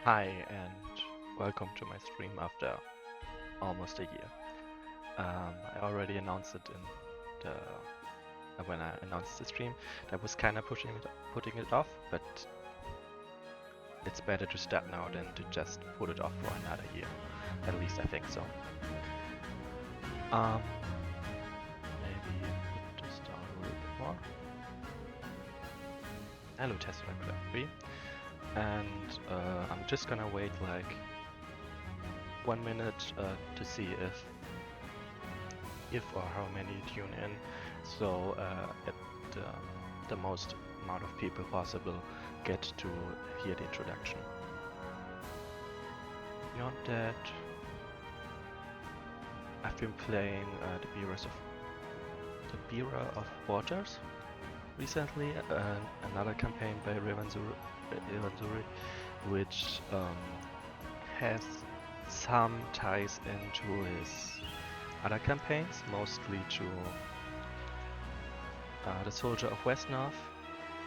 Hi and welcome to my stream after almost a year. I already announced it in the when I announced the stream. That was kind of putting it off, but it's better to start now than to just put it off for another year. At least I think so. Um, Maybe put this down a little bit more. Hello Tesla Club 3, and I'm just gonna wait like 1 minute to see if or how many tune in, so at the most amount of people possible get to hear the introduction. Beyond that, I've been playing the Bearer of Waters recently, another campaign by Revanzuri, which has some ties into his other campaigns, mostly to the Soldier of Wesnoth,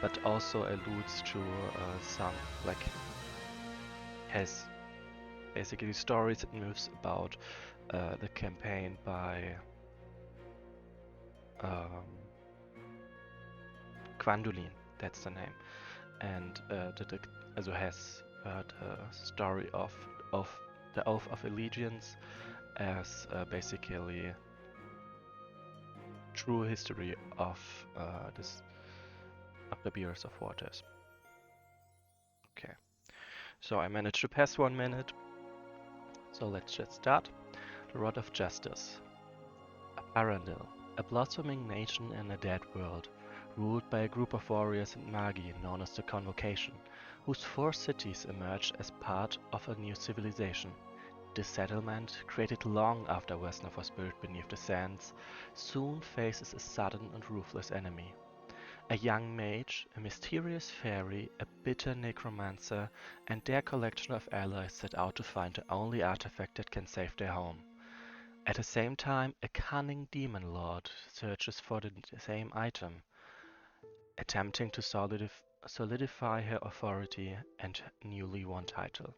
but also alludes to some, like, has basically stories and myths about the campaign by um, Gwendolyn, that's the name, and also has the story of the Oath of Allegiance as basically true history of this of the Beers of Waters. Okay, so I managed to pass 1 minute, so let's just start. The Rod of Justice. Arundel, a blossoming nation in a dead world, ruled by a group of warriors and magi known as the Convocation, whose 4 cities emerged as part of a new civilization. This settlement, created long after Wesnoth was buried beneath the sands, soon faces a sudden and ruthless enemy. A young mage, a mysterious fairy, a bitter necromancer, and their collection of allies set out to find the only artifact that can save their home. At the same time, a cunning demon lord searches for the same item, attempting to solidify her authority and newly won title.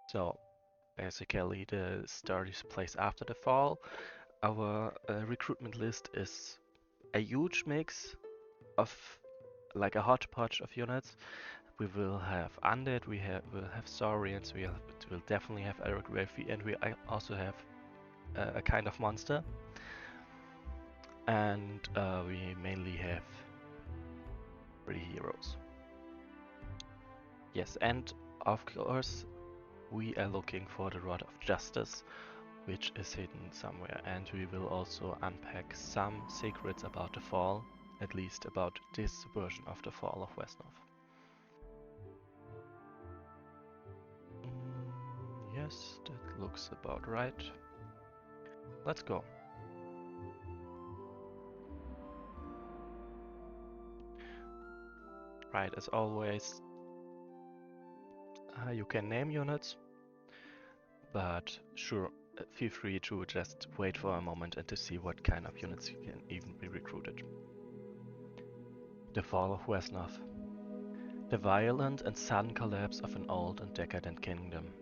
So, basically, the story plays after the fall. Our recruitment list is a huge mix of like a hodgepodge of units. We will have undead, will have saurians, will definitely have Eric Raphy, and we also have a kind of monster. And we mainly have 3 heroes. Yes, and of course we are looking for the Rod of Justice, which is hidden somewhere, and we will also unpack some secrets about the Fall, at least about this version of the Fall of Wesnoth. Yes, that looks about right. Let's go. Right, as always, you can name units, but sure, feel free to just wait for a moment and to see what kind of units can even be recruited. The Fall of Wesnoth. The violent and sudden collapse of an old and decadent kingdom.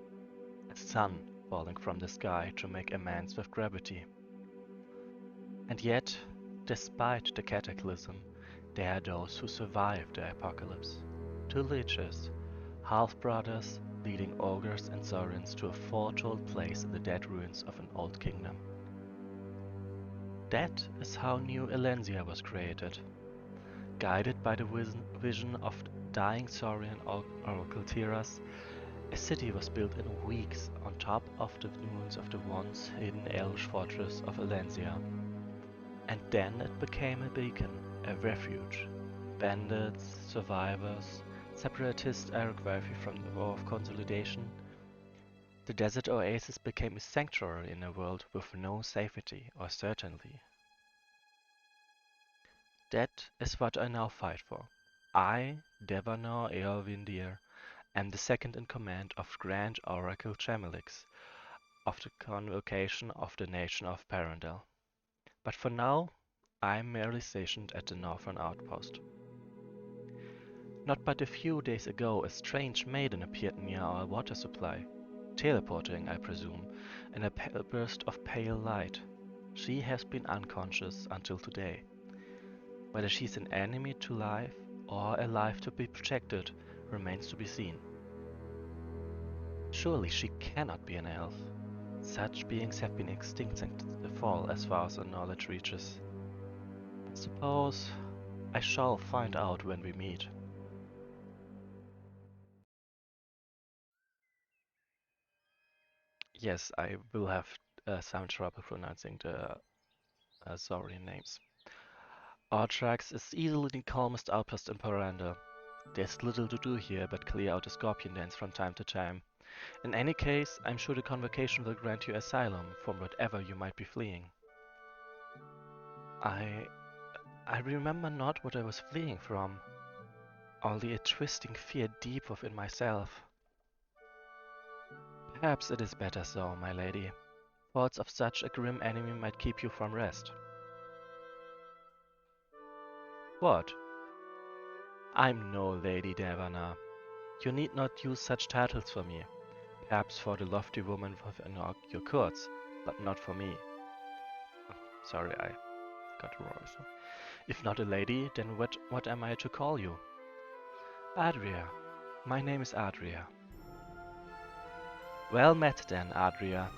A sun falling from the sky to make amends with gravity. And yet, despite the cataclysm, there are those who survive the apocalypse. 2 leeches, half-brothers, leading ogres and saurians to a foretold place in the dead ruins of an old kingdom. That is how New Elysia was created. Guided by the vision of dying saurian oracle Tiras, a city was built in weeks on top of the ruins of the once hidden Elvish fortress of Elysia. And then it became a beacon, a refuge. Bandits, survivors, separatists Eric wealthy from the War of Consolidation. The desert oasis became a sanctuary in a world with no safety or certainty. That is what I now fight for. I, Devanor Eowyndir, am the second in command of Grand Oracle Chamelix, of the Convocation of the Nation of Parendel. But for now, I am merely stationed at the northern outpost. Not but a few days ago, a strange maiden appeared near our water supply, teleporting, I presume, in a burst of pale light. She has been unconscious until today. Whether she's an enemy to life or alive to be protected remains to be seen. Surely she cannot be an elf. Such beings have been extinct since the fall, as far as our knowledge reaches. Suppose I shall find out when we meet. Yes, I will have some trouble pronouncing the Saurian names. Artrax is easily the calmest outpost in Paranda. There's little to do here but clear out the scorpion dens from time to time. In any case, I'm sure the convocation will grant you asylum from whatever you might be fleeing. I remember not what I was fleeing from, only a twisting fear deep within myself. Perhaps it is better so, my lady. Thoughts of such a grim enemy might keep you from rest. What? I'm no Lady Devana. You need not use such titles for me. Perhaps for the lofty woman within your courts, but not for me. Oh, sorry, I got it wrong. So. If not a lady, then what am I to call you? Adria. My name is Adria. Well met then, Adria.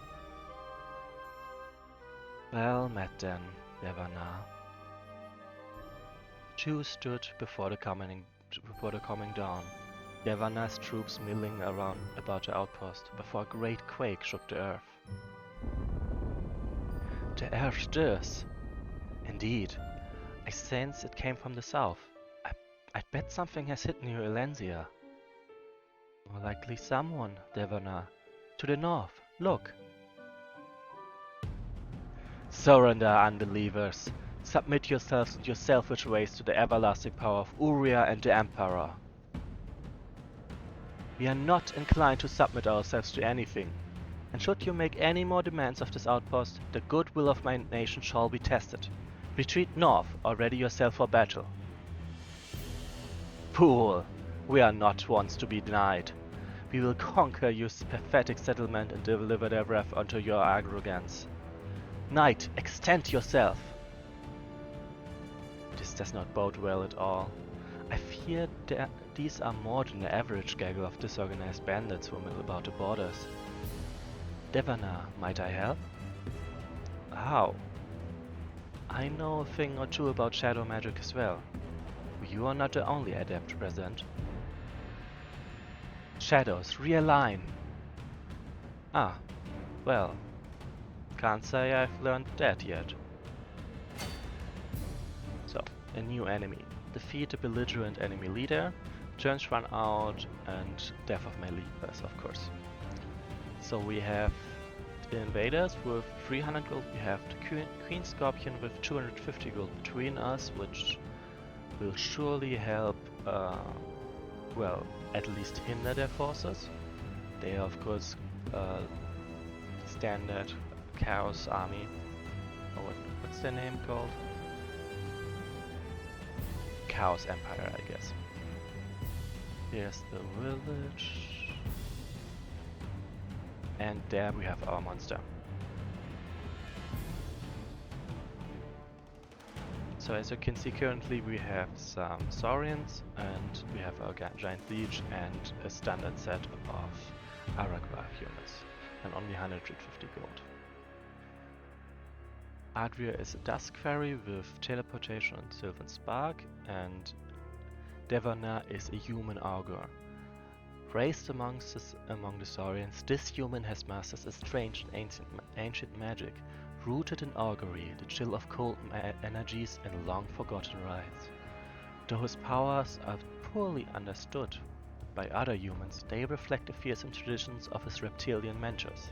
Well met then, Devana. Two stood before the coming dawn. Devana's troops milling around about the outpost, before a great quake shook the earth. The earth stirs. Indeed, I sense it came from the south. I'd bet something has hit New Elancia. More likely someone, Devana. To the north, look. Surrender, unbelievers. Submit yourselves and your selfish ways to the everlasting power of Uria and the Emperor. We are not inclined to submit ourselves to anything, and should you make any more demands of this outpost, the goodwill of my nation shall be tested. Retreat north, or ready yourself for battle. Fool! We are not ones to be denied. We will conquer your pathetic settlement and deliver their wrath unto your arrogance. Knight, extend yourself! This does not bode well at all. I fear that these are more than the average gaggle of disorganized bandits who mill about the borders. Devana, might I help? How? I know a thing or two about shadow magic as well. You are not the only adept present. Shadows, realign! Ah, well, can't say I've learned that yet. So, a new enemy. Defeat a belligerent enemy leader, turns run out, and death of my leaders, of course. So we have the invaders with 300 gold, we have the Queen Scorpion with 250 gold between us, which will surely help, well, at least hinder their forces. They are of course standard Chaos Army, or what's their name called? Chaos Empire, I guess. Here's the village. And there we have our monster. So as you can see, currently we have some Saurians, and we have our Giant Leech and a standard set of Aragva units, and only 150 gold. Adria is a Dusk Fairy with teleportation and Sylvan Spark, and Devana is a human augur. Raised among the Saurians, this human has mastered a strange and ancient magic, rooted in augury, the chill of cold energies and long-forgotten rites. Though his powers are poorly understood by other humans, they reflect the fears and traditions of his reptilian mentors.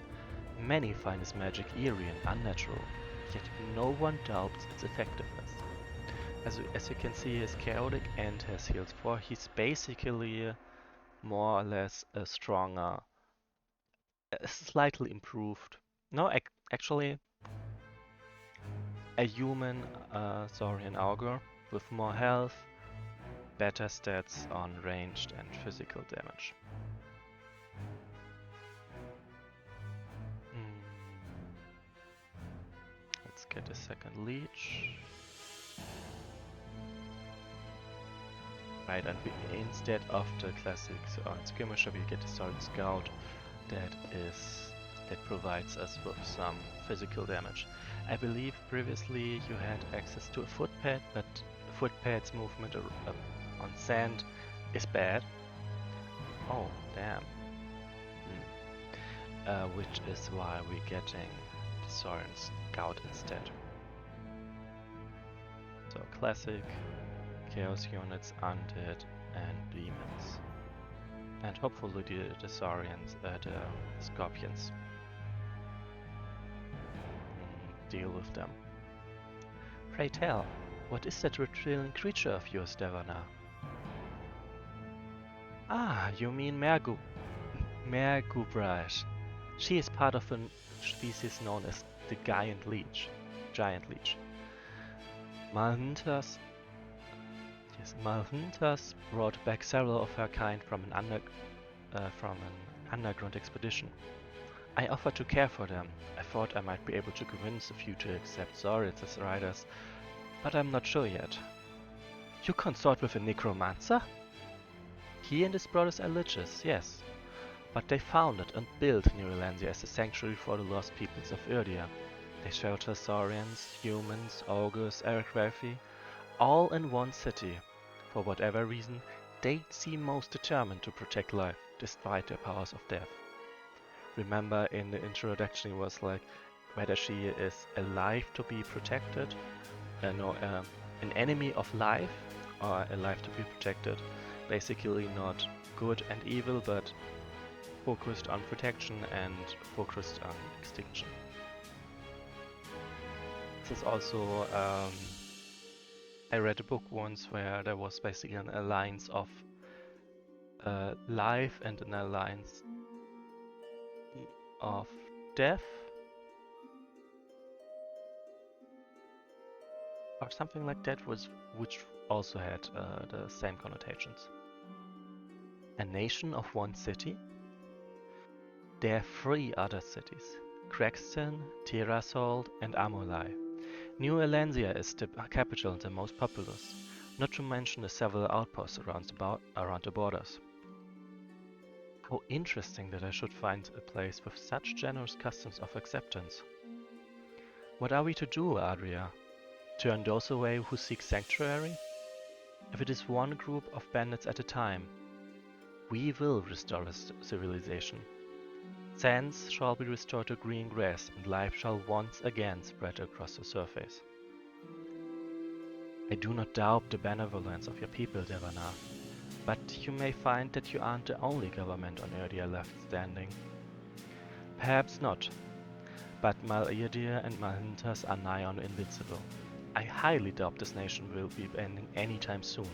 Many find his magic eerie and unnatural, yet no one doubts its effectiveness. As you can see, he is chaotic and has healed 4. He's basically more or less a stronger, slightly improved, no, actually a human Saurian augur with more health, better stats on ranged and physical damage. Let's get a second leech. Right, and instead of the classic skirmisher, we get a solid scout that provides us with some physical damage. I believe previously you had access to a footpad, but footpad's movement on sand is bad. Oh, damn. Which is why we're getting the Sorin Scout instead. So classic, Chaos units, Undead, and Demons. And hopefully the Saurians, the Scorpions. Deal with them. Pray tell, what is that reptilian creature of yours, Devana? Ah, you mean Mergubraj. She is part of a species known as the Giant Leech. Malhunters brought back several of her kind from an underground expedition. I offered to care for them. I thought I might be able to convince a few to accept Saurians as riders, but I'm not sure yet. You consort with a necromancer? He and his brothers are liches, yes, but they founded and built New Elandia as a sanctuary for the lost peoples of Urdia. They shelter Saurians, humans, ogres, Erekwealthi, all in one city. For whatever reason, they seem most determined to protect life, despite their powers of death. Remember in the introduction it was like whether she is alive to be protected, an enemy of life, or alive to be protected. Basically not good and evil, but focused on protection and focused on extinction. This is also, I read a book once where there was basically an alliance of life and an alliance of death, or something like that, which also had the same connotations. A nation of one city? There are 3 other cities, Crexton, Tirasold and Amolai. New Elandia is the capital and the most populous, not to mention the several outposts around the borders. How interesting that I should find a place with such generous customs of acceptance. What are we to do, Adria? Turn those away who seek sanctuary? If it is one group of bandits at a time, we will restore civilization. Sands shall be restored to green grass, and life shall once again spread across the surface. I do not doubt the benevolence of your people, Devana, but you may find that you aren't the only government on Urdia left standing. Perhaps not, but Mal'Irdir and Malhunters are nigh on invincible. I highly doubt this nation will be ending anytime soon.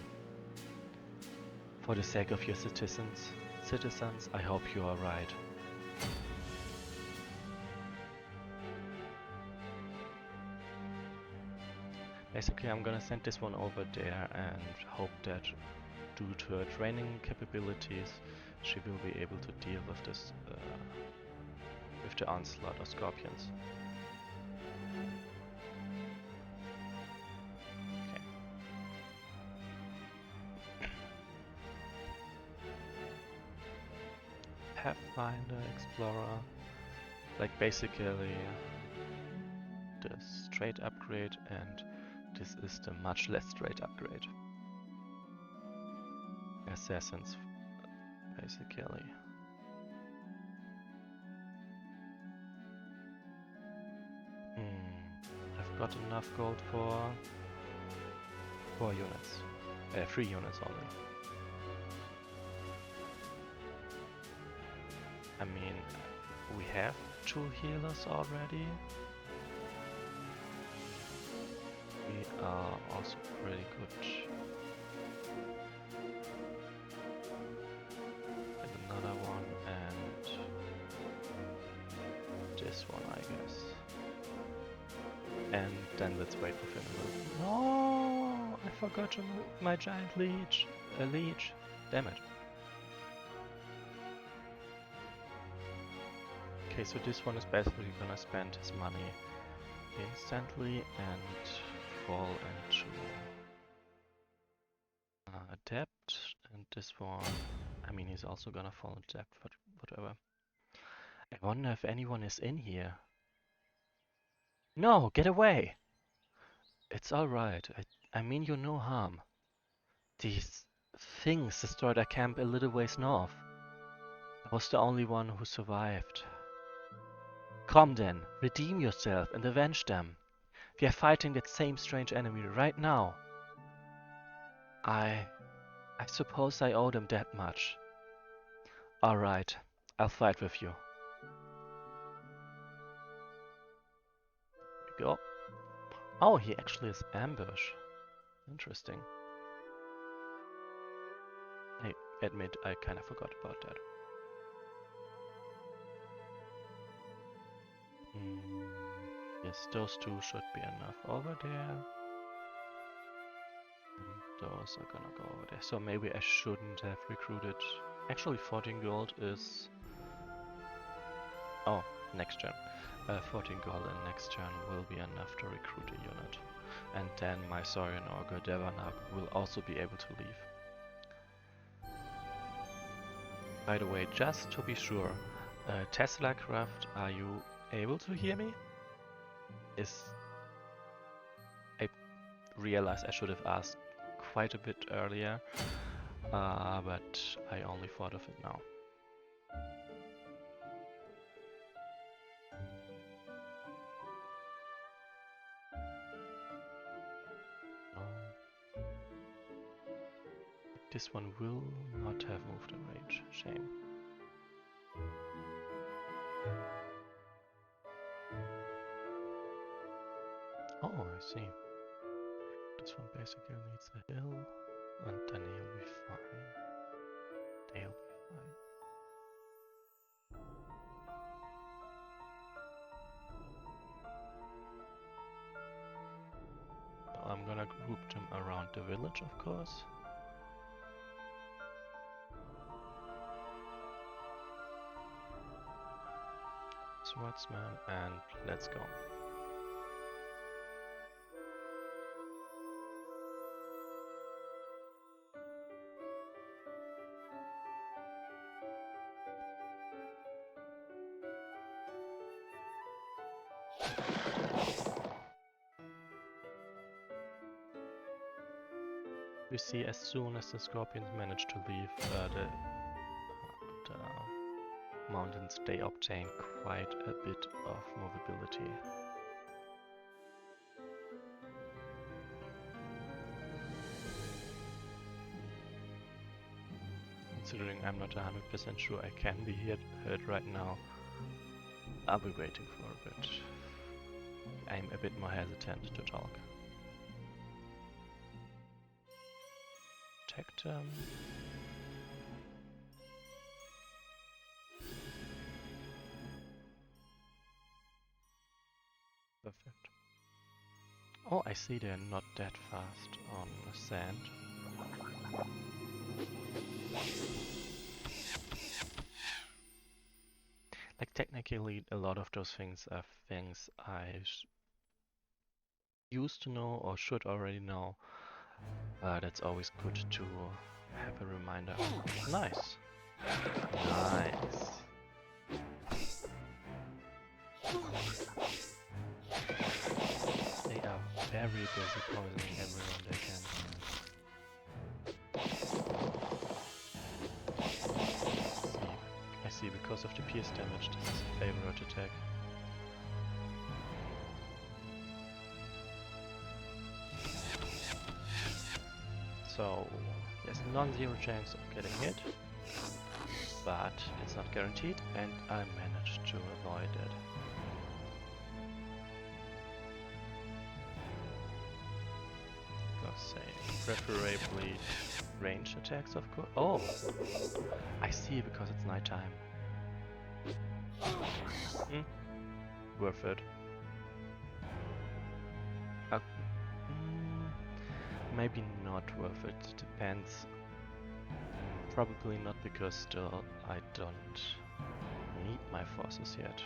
For the sake of your citizens, I hope you are right. Basically, I'm gonna send this one over there and hope that due to her training capabilities, she will be able to deal with this, with the onslaught of scorpions. Okay. Pathfinder, Explorer, like basically the straight upgrade, and this is the much less straight upgrade. Assassins, basically. I've got enough gold for 4 units. 3 units only. I mean, we have 2 healers already. We are also pretty good. And another one, and this one, I guess. And then let's wait for him a little. No, I forgot to move my giant leech. A leech. Damn it. Okay, so this one is basically gonna spend his money instantly and fall into debt. And this one, I mean, he's also gonna fall into debt, but whatever. I wonder if anyone is in here. No, get away! It's alright. I mean you no harm. These things destroyed our camp a little ways north. I was the only one who survived. Come then, redeem yourself and avenge them. We are fighting that same strange enemy right now. I suppose I owe them that much. Alright, I'll fight with you. Here we go. Oh, he actually is ambush. Interesting. I admit I kind of forgot about that. Yes, those two should be enough over there. And those are gonna go over there. So maybe I shouldn't have recruited. Actually, 14 gold is... Oh, next turn. 14 gold in next turn will be enough to recruit a unit. And then my Saurian Augur Devanag will also be able to leave. By the way, just to be sure, Tesla Craft, are you able to hear me? I realize I should have asked quite a bit earlier, but I only thought of it now. No. This one will not have moved in range. Shame. Oh, I see. This one basically needs a hill, and then he'll be fine. They'll be fine. So I'm gonna group them around the village, of course. Swordsman, and let's go. We see as soon as the scorpions manage to leave the mountains, they obtain quite a bit of movability. Considering I'm not 100% sure I can be heard right now, I'll be waiting for a bit. I'm a bit more hesitant to talk. Protect them. Perfect. Oh, I see they're not that fast on sand. Like technically a lot of those things are things I used to know or should already know. That's always good to have a reminder. Nice. Nice. They are very busy poisoning everyone they can. I see, because of the pierce damage, this is a favorite attack. So, there's non-zero chance of getting hit, but it's not guaranteed, and I managed to avoid it. Let's say, preferably range attacks, of course. Oh! I see, because it's nighttime. Worth it. maybe not worth it. Depends. Probably not, because still I don't need my forces yet.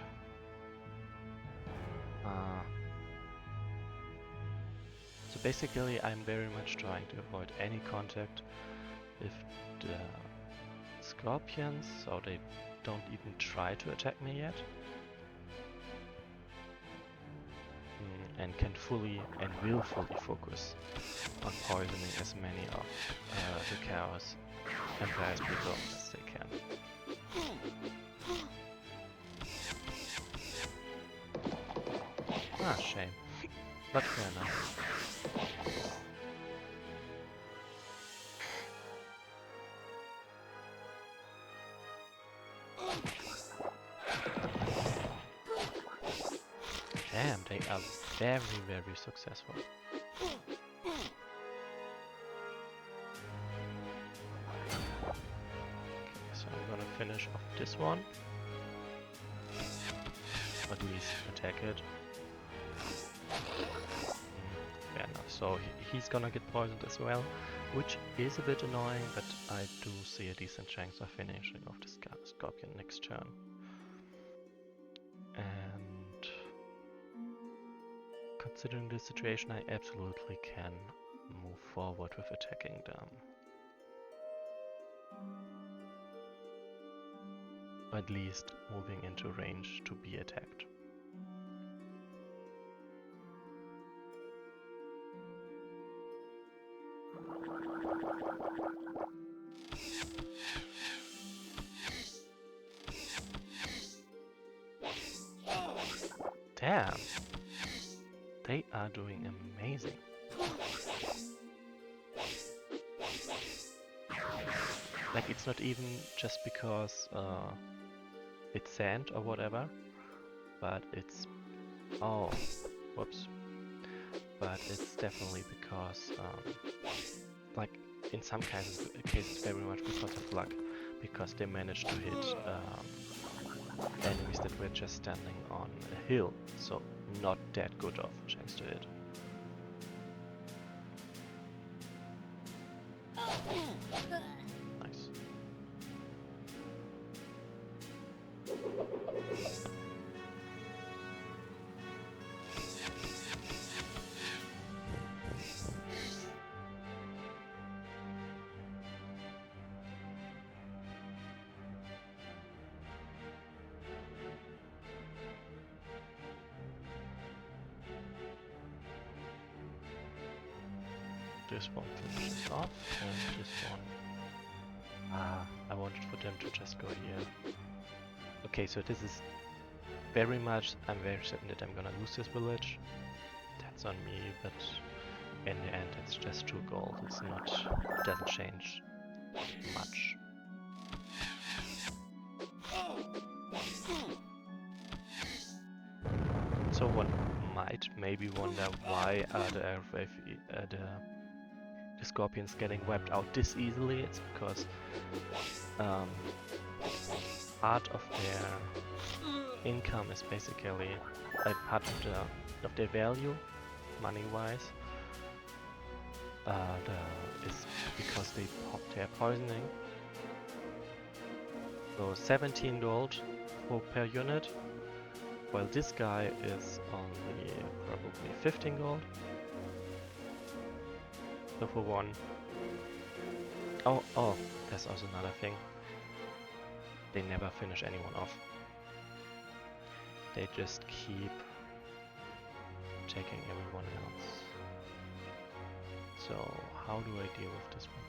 So basically I'm very much trying to avoid any contact with the scorpions, so they don't even try to attack me yet. And can fully and will fully focus on poisoning as many of the Chaos Empire's people as they can. Ah, shame. But fair enough. Damn, they are very, very successful. Okay, so I'm gonna finish off this one. At least attack it. Fair enough. So he's gonna get poisoned as well, which is a bit annoying, but I do see a decent chance of finishing off the Scorpion next turn. And considering the situation, I absolutely can move forward with attacking them. At least moving into range to be attacked. Damn! They are doing amazing. Like, it's not even just because it's sand or whatever, but it's... oh, whoops. But it's definitely because, like, in some cases very much because of luck, because they managed to hit enemies that were just standing on a hill, so not that good of a chance to hit. Nice. This one finishes off, and this one... I wanted for them to just go here. Okay, so this is very much... I'm very certain that I'm gonna lose this village. That's on me, but in the end it's just 2 gold. It's not... it doesn't change much. So one might maybe wonder why are the Scorpions getting wiped out this easily. It's because part of their income is basically a part of their value, money-wise. Is because they popped their poisoning. So 17 gold per unit, while this guy is only probably 15 gold. So for one... oh, there's also another thing. They never finish anyone off. They just keep taking everyone else. So how do I deal with this one?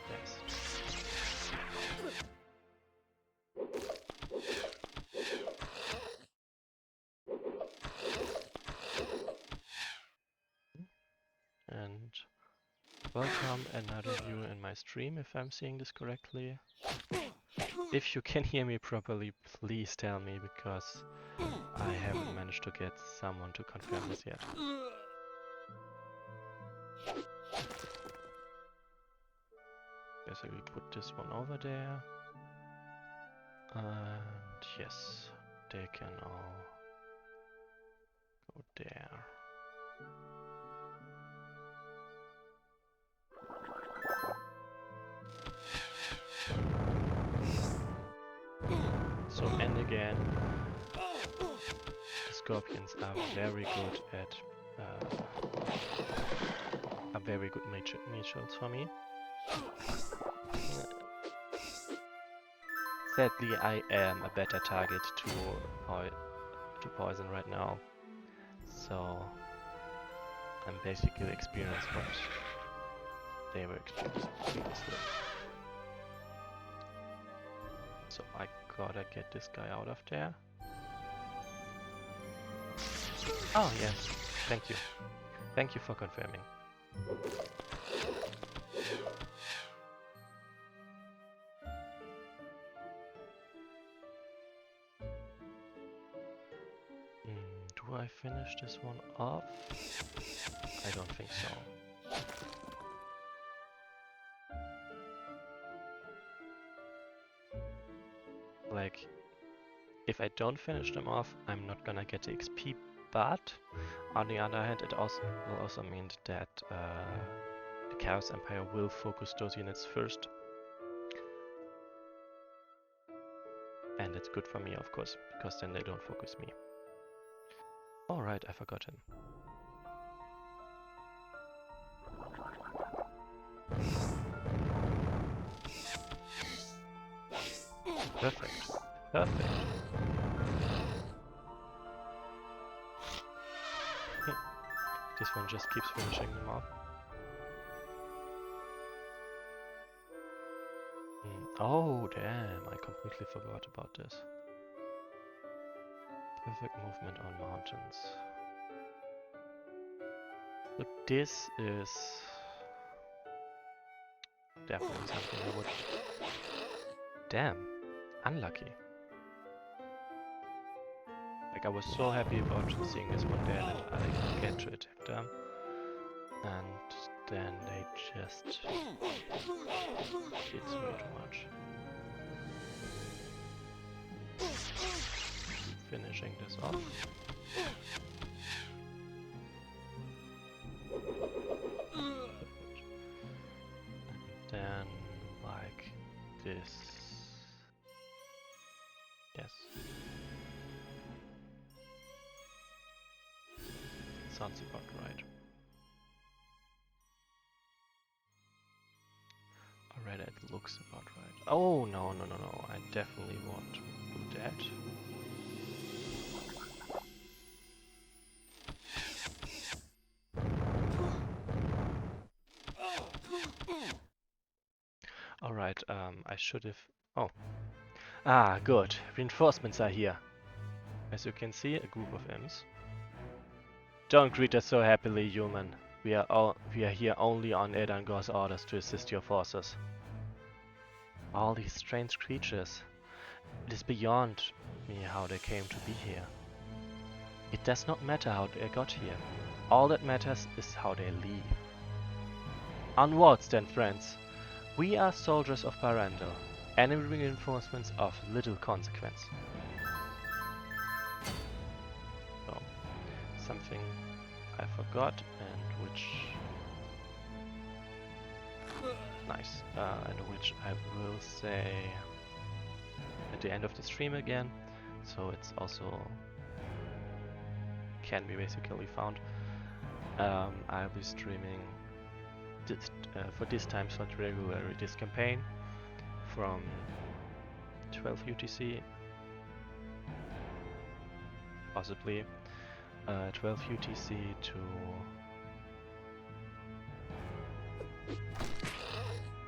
Yes. And welcome another viewer in my stream, if I'm seeing this correctly. If you can hear me properly, please tell me, because I haven't managed to get someone to confirm this yet. Basically put this one over there. And yes, they can all go there. again. The scorpions are very good at are very good meatballs for me. Sadly, I am a better target to poison right now, so I'm basically experienced what they were experiencing previously. So I gotta get this guy out of there. Oh yes, thank you. Thank you for confirming. Do I finish this one off? I don't think so. Like, if I don't finish them off, I'm not gonna get the XP, but on the other hand, it will also mean that the Chaos Empire will focus those units first. And it's good for me, of course, because then they don't focus me. Alright, I forgot him. Perfect. Perfect. This one just keeps finishing them off. Oh, damn, I completely forgot about this. Perfect movement on mountains. So this is definitely something I would... Damn, unlucky. Like, I was so happy about seeing this one there that I get to attack them. And then they just did way too much. Finishing this off. And then, like this. Yes. Sounds about right. Alright, it looks about right. Oh, no. I definitely want to do that. Alright, I should have... Oh. Ah, good. Reinforcements are here. As you can see, a group of imps. Don't greet us so happily, human. We are here only on Edangor's orders to assist your forces. All these strange creatures. It is beyond me how they came to be here. It does not matter how they got here. All that matters is how they leave. Onwards then, friends. We are soldiers of Parandel. Enemy reinforcements of little consequence. So, something I forgot and which... Nice. And which I will say at the end of the stream again. So it's also can be basically found. I'll be streaming this, for this time slot regularly this campaign from 12 UTC, possibly 12 UTC to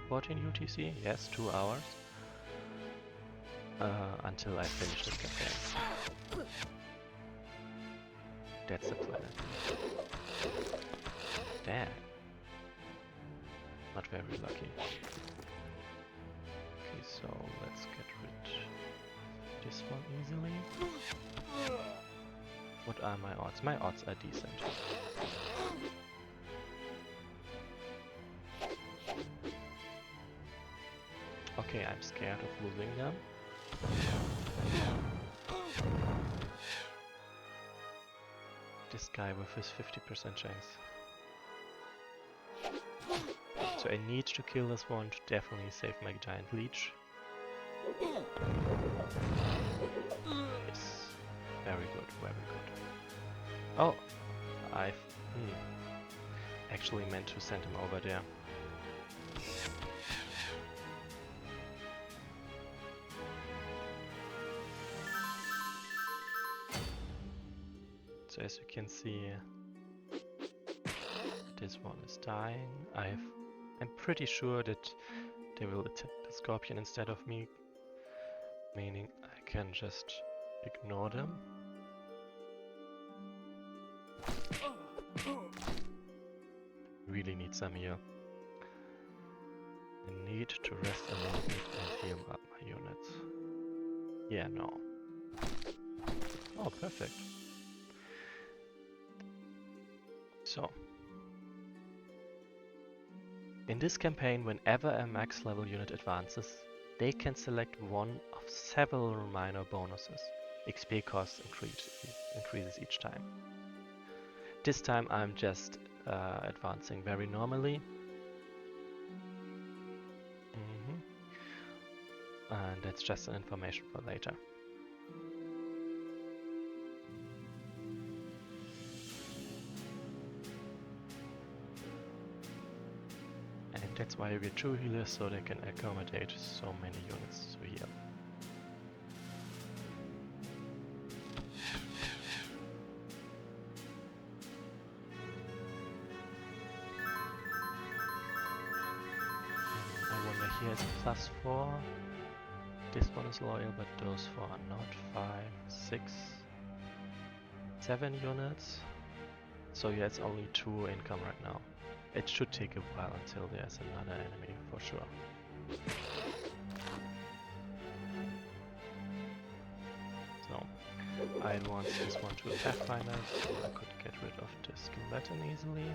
14 UTC, yes, 2 hours, until I finish this campaign. That's the plan. Damn. Not very lucky. Okay, so let's get rid of this one easily. What are my odds? My odds are decent. Okay, I'm scared of losing them. This guy with his 50% chance. So I need to kill this one to definitely save my giant leech. Very good, very good. Oh, I've actually meant to send him over there. So as you can see, this one is dying. I'm pretty sure that they will attack the scorpion instead of me, meaning I can just ignore them. Really need some heal. I need to rest a little bit and heal up my units. Yeah, no. Oh, perfect. So, in this campaign, whenever a max level unit advances, they can select one of several minor bonuses. XP cost increases each time. This time I'm just advancing very normally. And that's just an information for later. And that's why you get 2 healers, so they can accommodate so many units to heal. I wonder, here is +4. This one is loyal, but those 4 are not. 5, 6, 7 units. So yeah, it's only 2 income right now. It should take a while until there's another enemy for sure. So I advanced this one to a Pathfinder, so I could get rid of the skeleton easily.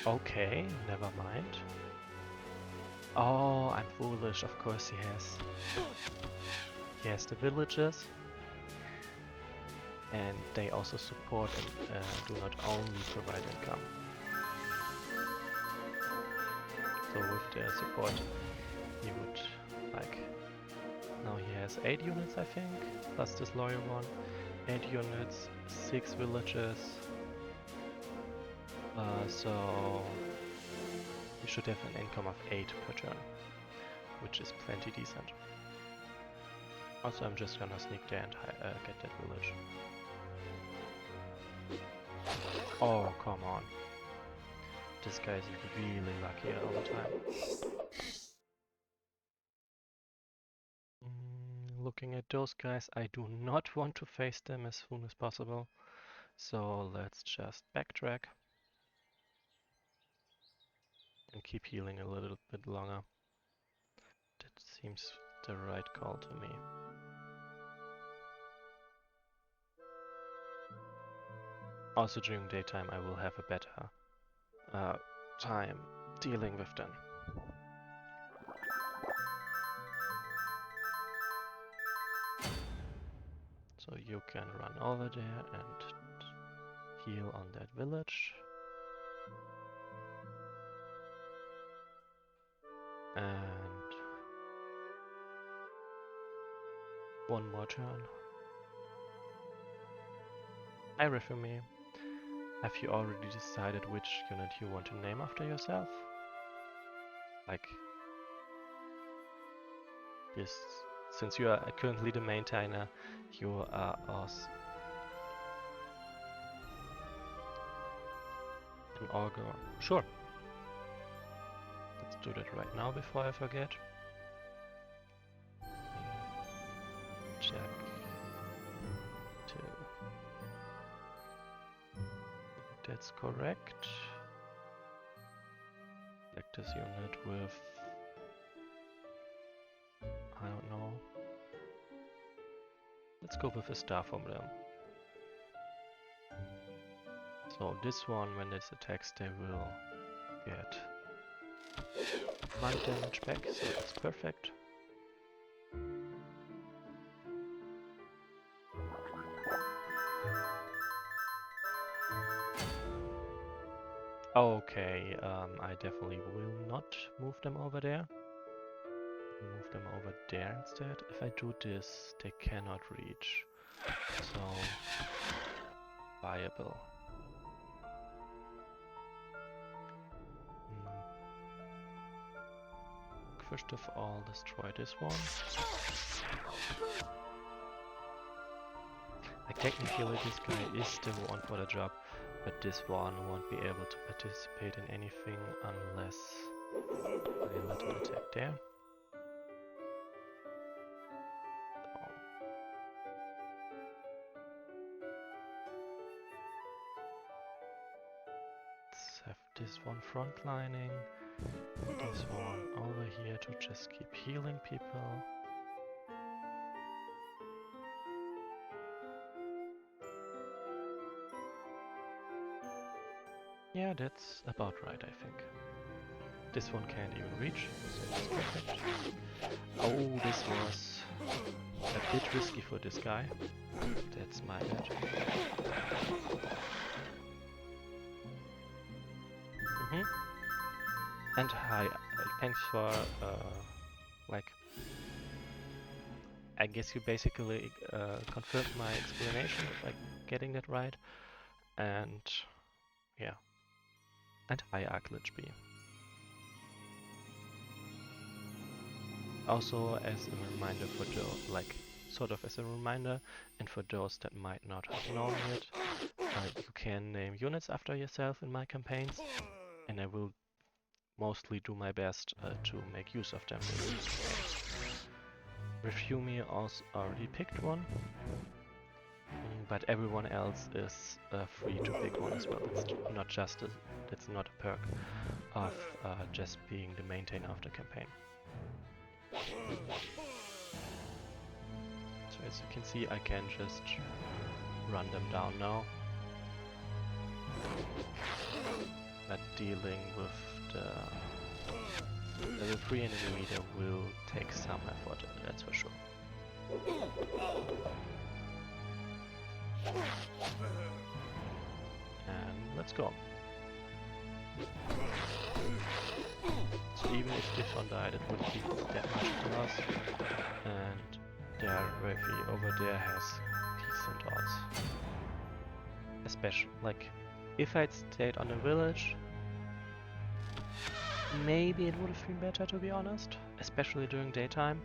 Okay, never mind. Oh, I'm foolish. Of course he has the villagers, and they also support and do not only provide income. So with their support, he would now he has 8 units, I think, plus this loyal one. 8 units, 6 villagers. So you should have an income of 8 per turn, which is plenty decent. Also, I'm just gonna sneak there and get that village. Oh, come on. This guy is really lucky all the time. Looking at those guys, I do not want to face them as soon as possible. So let's just backtrack and keep healing a little bit longer. That seems the right call to me. Also during daytime I will have a better time dealing with them. So you can run over there and heal on that village. And one more turn. Hi Rifumi. Have you already decided which unit you want to name after yourself? Like this, since you are currently the maintainer, you are us. An augur. Sure. Let's do that right now before I forget. Check. 2. That's correct. Select this unit with, I don't know. Let's go with a star from them. So this one, when this attacks, they will get 1 damage back, so that's perfect. Okay, I definitely will not move them over there. Move them over there instead. If I do this, they cannot reach. So, viable. First of all, destroy this one. Like technically this guy is the one for the job, but this one won't be able to participate in anything unless I let him attack there. Let's have this one frontlining, this one over here to just keep healing people. Yeah, that's about right, I think. This one can't even reach, so that's perfect. Oh, this was a bit risky for this guy. That's my bad. And hi, thanks for, like, I guess you basically confirmed my explanation, if I'm getting that right. And, yeah. And hi, Arklitchby. Also, as a reminder for those, like, sort of as a reminder, and for those that might not have known yet, you can name units after yourself in my campaigns, and I will mostly do my best to make use of them in these campaigns. Refumi also already picked one, but everyone else is free to pick one as well. It's not just that's not a perk of just being the maintainer of the campaign. So as you can see, I can just run them down now. But dealing with the level 3 enemy leader will take some effort, that's for sure. And let's go. So even if this one died, it wouldn't be that much for us. And their Refi over there has decent odds. Especially, like, if I'd stayed on the village, maybe it would have been better, to be honest. Especially during daytime.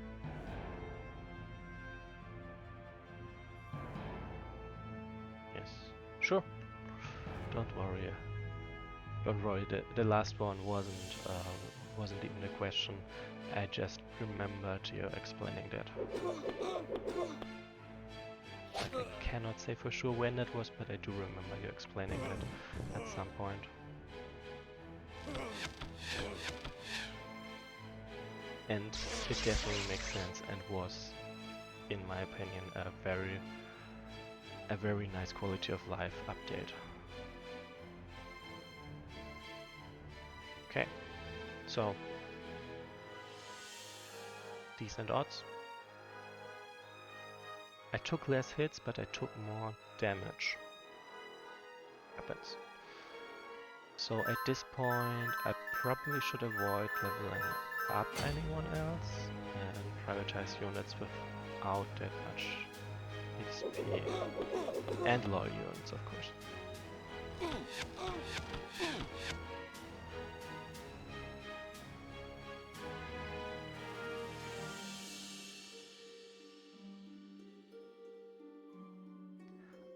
Yes, sure. Don't worry. Don't worry. The last one wasn't even a question. I just remembered you explaining that. Like, I cannot say for sure when that was, but I do remember you explaining that at some point. And it definitely makes sense and was, in my opinion, a very nice quality of life update. Okay, so decent odds. I took less hits, but I took more damage. Happens. So at this point, I probably should avoid leveling up anyone else and prioritize units without that much XP. And loyal units, of course.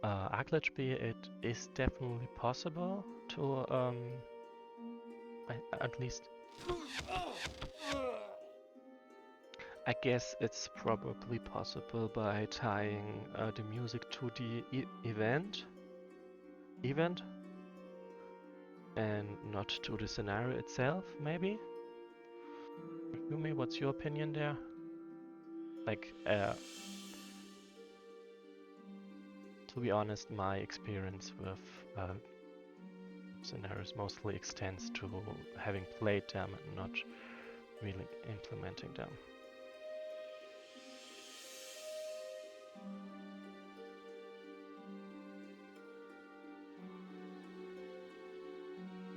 Arklitchby, it is definitely possible to, at least, I guess it's probably possible by tying the music to the event, and not to the scenario itself, maybe? Yumi, what's your opinion there? Like, to be honest, my experience with scenarios mostly extends to having played them and not really implementing them.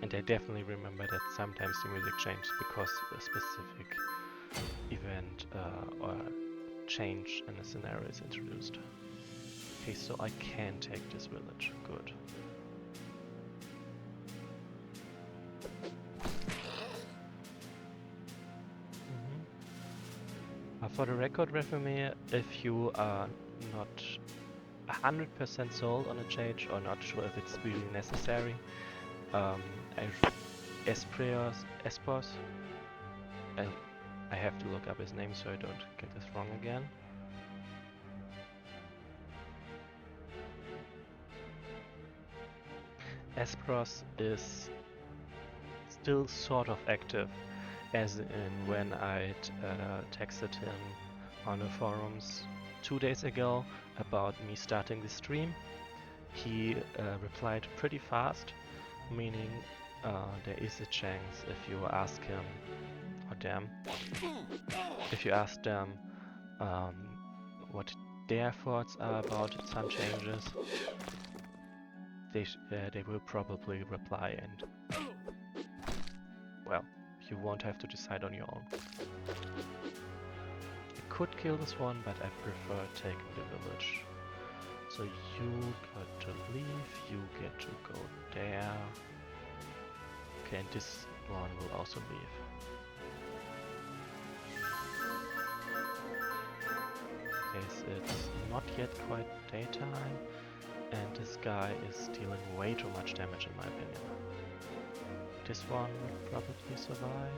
And I definitely remember that sometimes the music changed because a specific event or change in a scenario is introduced. Okay, so I can take this village. Good. For the record, Refume, if you are not 100% sold on a change or not sure if it's really necessary, Espos, I have to look up his name so I don't get this wrong again. Espros is still sort of active, as in when I texted him on the forums 2 days ago about me starting the stream. He replied pretty fast, meaning there is a chance if you ask him or them, if you ask them what their thoughts are about some changes, they will probably reply, and well, you won't have to decide on your own. I could kill this one, but I prefer taking the village. So you got to leave, you get to go there. Okay, and this one will also leave. Okay, it's not yet quite daytime, and this guy is dealing way too much damage in my opinion. This one would probably survive.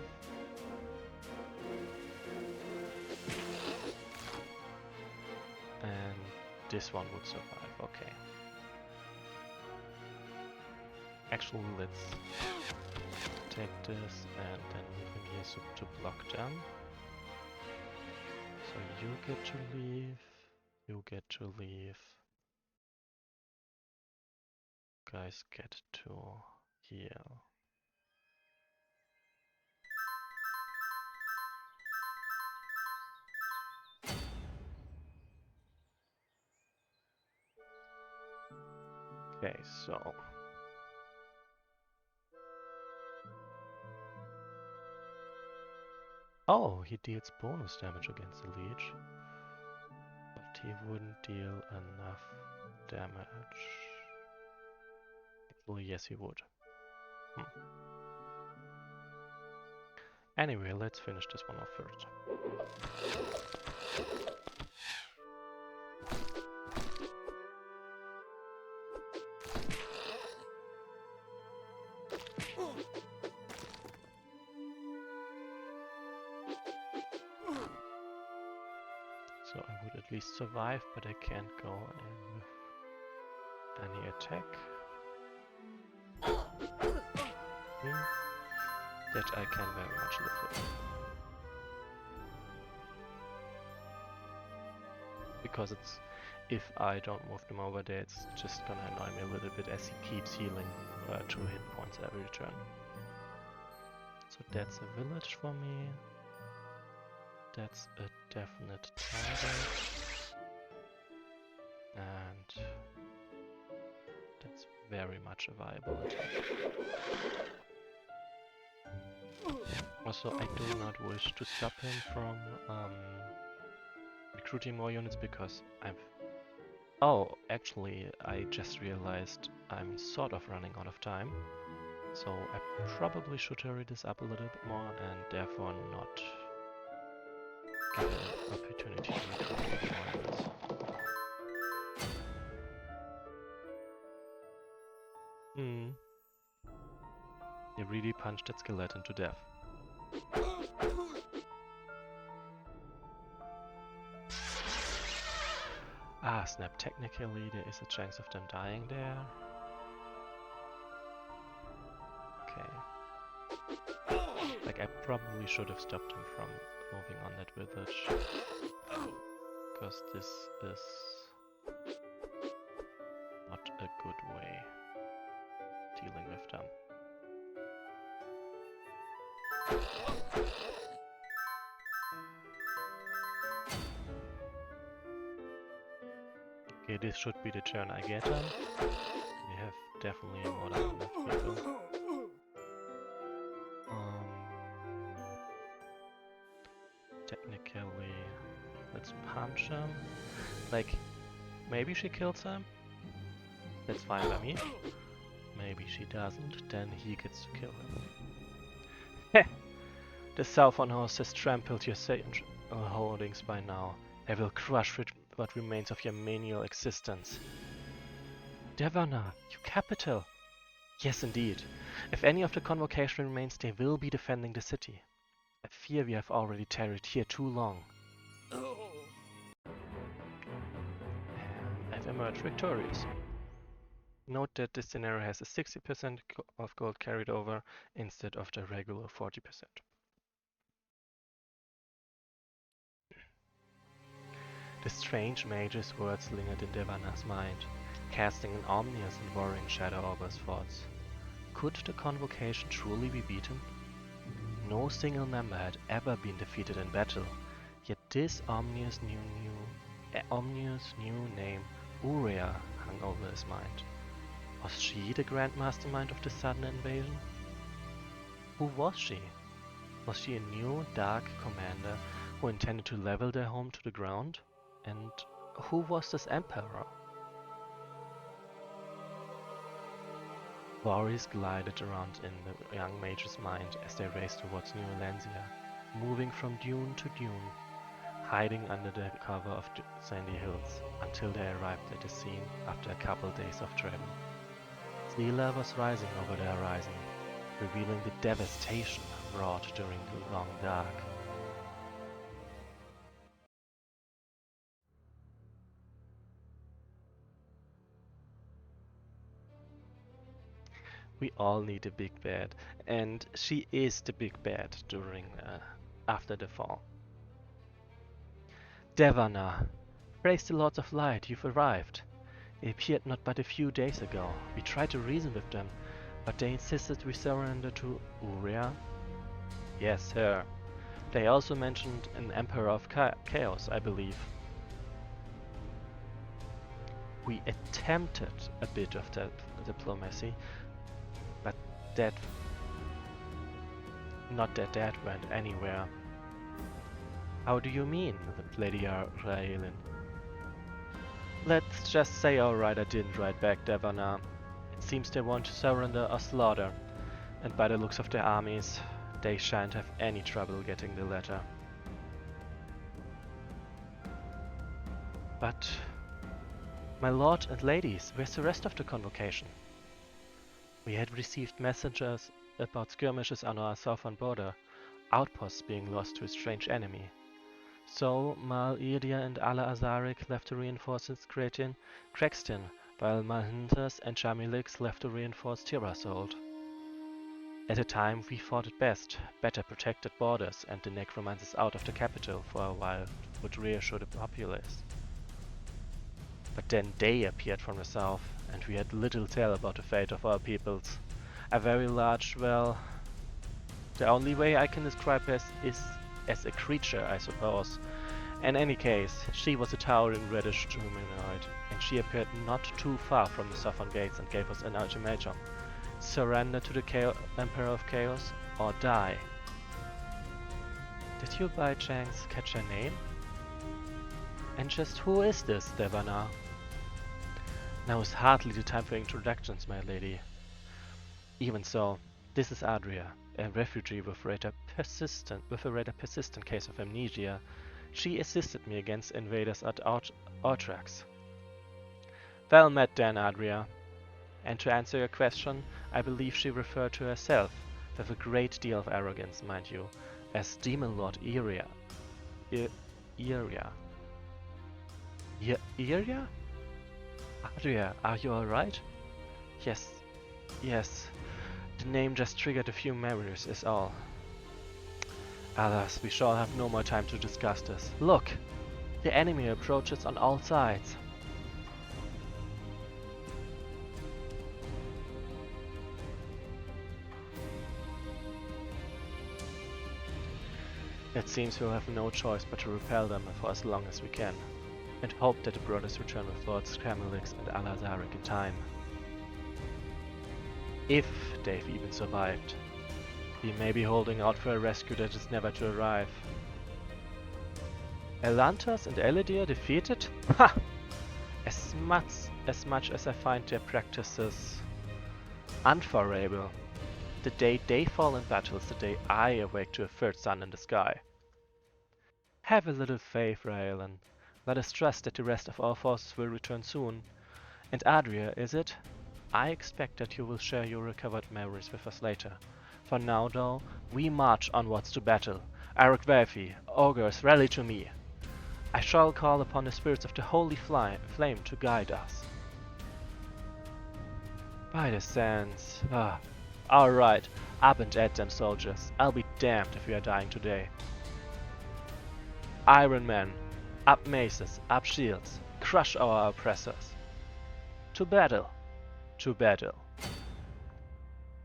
And this one would survive, okay. Actually, let's take this and then move him here so to block them. So you get to leave, you get to leave. Guys get to heal. Okay, so oh, he deals bonus damage against the leech, but he wouldn't deal enough damage. Actually, yes, he would. Anyway, let's finish this one off first. So I would at least survive, but I can't go in with any attack. That I can very much live with. Because it's, if I don't move them over there, it's just gonna annoy me a little bit as he keeps healing 2 hit points every turn. So that's a village for me. That's a definite target. And that's very much a viable attack. Also, I do not wish to stop him from recruiting more units because I've... Oh, actually, I just realized I'm sort of running out of time. So I probably should hurry this up a little bit more and therefore not get an opportunity to recruit more units. They really punched that skeleton to death. Ah, snap. Technically, there is a chance of them dying there. Okay. Like, I probably should have stopped him from moving on that village. Because this is not a good way dealing with them. Okay, this should be the turn I get on. We have definitely more than enough people. Technically, let's punch him. Like, maybe she kills him? That's fine by me. Maybe she doesn't, then he gets to kill him. Heh! The Southern horse has trampled your holdings by now. I will crush what remains of your menial existence. Devana, you capital! Yes, indeed. If any of the convocation remains, they will be defending the city. I fear we have already tarried here too long. And I've emerged victorious. Note that this scenario has a 60% of gold carried over instead of the regular 40%. The strange mage's words lingered in Devana's mind, casting an ominous and worrying shadow over his thoughts. Could the convocation truly be beaten? No single member had ever been defeated in battle, yet this ominous new name, Uria, hung over his mind. Was she the grand mastermind of the sudden invasion? Who was she? Was she a new, dark commander who intended to level their home to the ground? And who was this emperor? Worries glided around in the young mage's mind as they raced towards New Elancia, moving from dune to dune, hiding under the cover of sandy hills until they arrived at the scene after a couple days of travel. Zila was rising over the horizon, revealing the devastation wrought during the long dark. We all need a big bad, and she is the big bad during after the fall. Devana, praise the Lords of Light, you've arrived. They appeared not but a few days ago. We tried to reason with them, but they insisted we surrender to Uria. Yes, her. They also mentioned an Emperor of Chaos, I believe. We attempted a bit of that diplomacy, but not that went anywhere. How do you mean, Lady Raelin? Let's just say alright, I didn't write back, Devana. It seems they want to surrender or slaughter, and by the looks of their armies, they shan't have any trouble getting the letter. But, my lord and ladies, where's the rest of the convocation? We had received messages about skirmishes on our southern border, outposts being lost to a strange enemy. So Mal Irdia and Ala Azarik left to reinforce Crexton, while Malhintas and Chamilix left to reinforce Tirasold. At the time we thought it best, better protected borders and the necromancers out of the capital for a while would reassure the populace. But then they appeared from the south, and we had little tell about the fate of our peoples. A very large, well, the only way I can describe her is as a creature, I suppose. In any case, she was a towering reddish humanoid, and she appeared not too far from the southern gates and gave us an ultimatum. Surrender to the Emperor of Chaos, or die. Did you by chance catch her name? And just who is this, Devana? Now is hardly the time for introductions, my lady. Even so, this is Adria, a refugee with a rather persistent case of amnesia. She assisted me against invaders at Ortrax. Well met then, Adria. And to answer your question, I believe she referred to herself, with a great deal of arrogance, mind you, as Demon Lord Iria. Iria? Adria, are you alright? Yes. The name just triggered a few memories, is all. Alas, we shall have no more time to discuss this. Look! The enemy approaches on all sides. It seems we'll have no choice but to repel them for as long as we can, and hope that the brothers return with Lord Scamelix and Alazaric in time. If they've even survived. We may be holding out for a rescue that is never to arrive. Elantas and Elidir defeated? Ha! As much as I find their practices unfavorable, the day they fall in battle is the day I awake to a third sun in the sky. Have a little faith, Raelan. Let us trust that the rest of our forces will return soon. And Adria, is it? I expect that you will share your recovered memories with us later. For now, though, we march onwards to battle. Arukvelfi, ogres, rally to me. I shall call upon the spirits of the holy flame to guide us. By the sands. Alright, up and at them, soldiers. I'll be damned if we are dying today. Iron Men, up maces, up shields, crush our oppressors. To battle! To battle.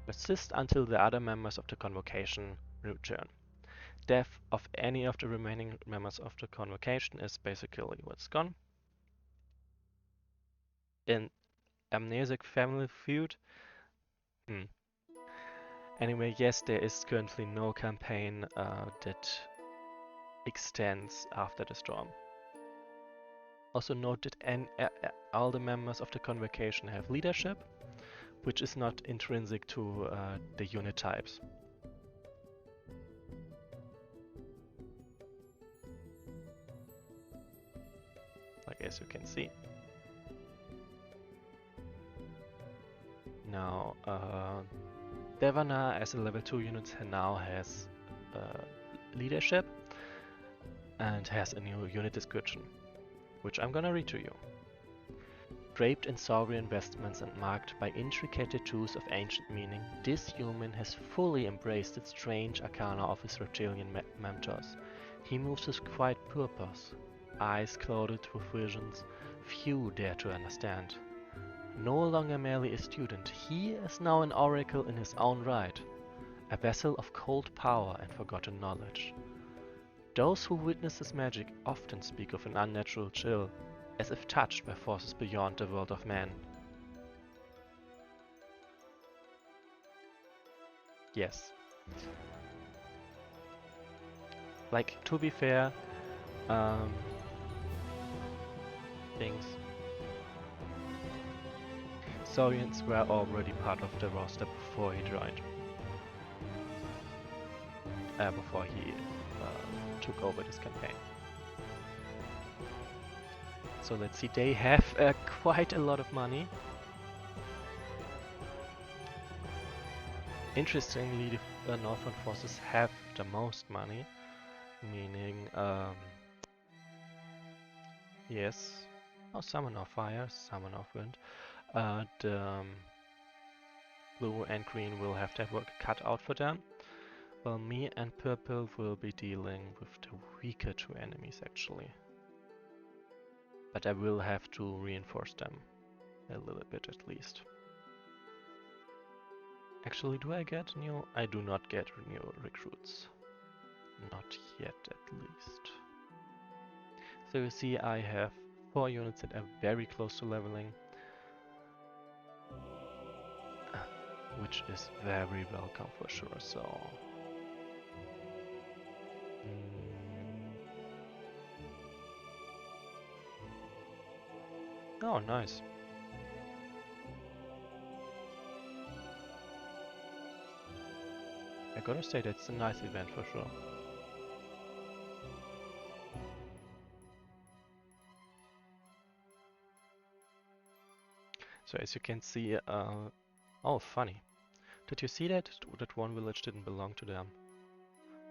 Persist until the other members of the convocation return. Death of any of the remaining members of the convocation is basically what's gone. In Amnesic Family Feud. Anyway, yes, there is currently no campaign that extends after the storm. Also note that all the members of the convocation have leadership, which is not intrinsic to the unit types. Like as you can see. Now, Devana as a level 2 unit now has leadership and has a new unit description, which I'm gonna read to you. Draped in sovereign vestments and marked by intricate tattoos of ancient meaning, this human has fully embraced its strange arcana of his reptilian mentors. He moves with quiet purpose, eyes clouded with visions few dare to understand. No longer merely a student, he is now an oracle in his own right, a vessel of cold power and forgotten knowledge. Those who witness his magic often speak of an unnatural chill, as if touched by forces beyond the world of man. Yes. Like, to be fair, things. Saurians were already part of the roster before he joined. Before he took over this campaign. So let's see, they have quite a lot of money. Interestingly, the Northern forces have the most money, meaning, yes, some are North Fire, some are North Wind. The blue and green will have their work cut out for them, while me and purple will be dealing with the weaker two enemies actually. But I will have to reinforce them a little bit at least. Actually, do I get new? I do not get new recruits. Not yet at least. So you see I have 4 units that are very close to leveling. Which is very welcome for sure, so... Oh, nice. I gotta say, that's a nice event for sure. So as you can see, oh, funny. Did you see that? That one village didn't belong to them.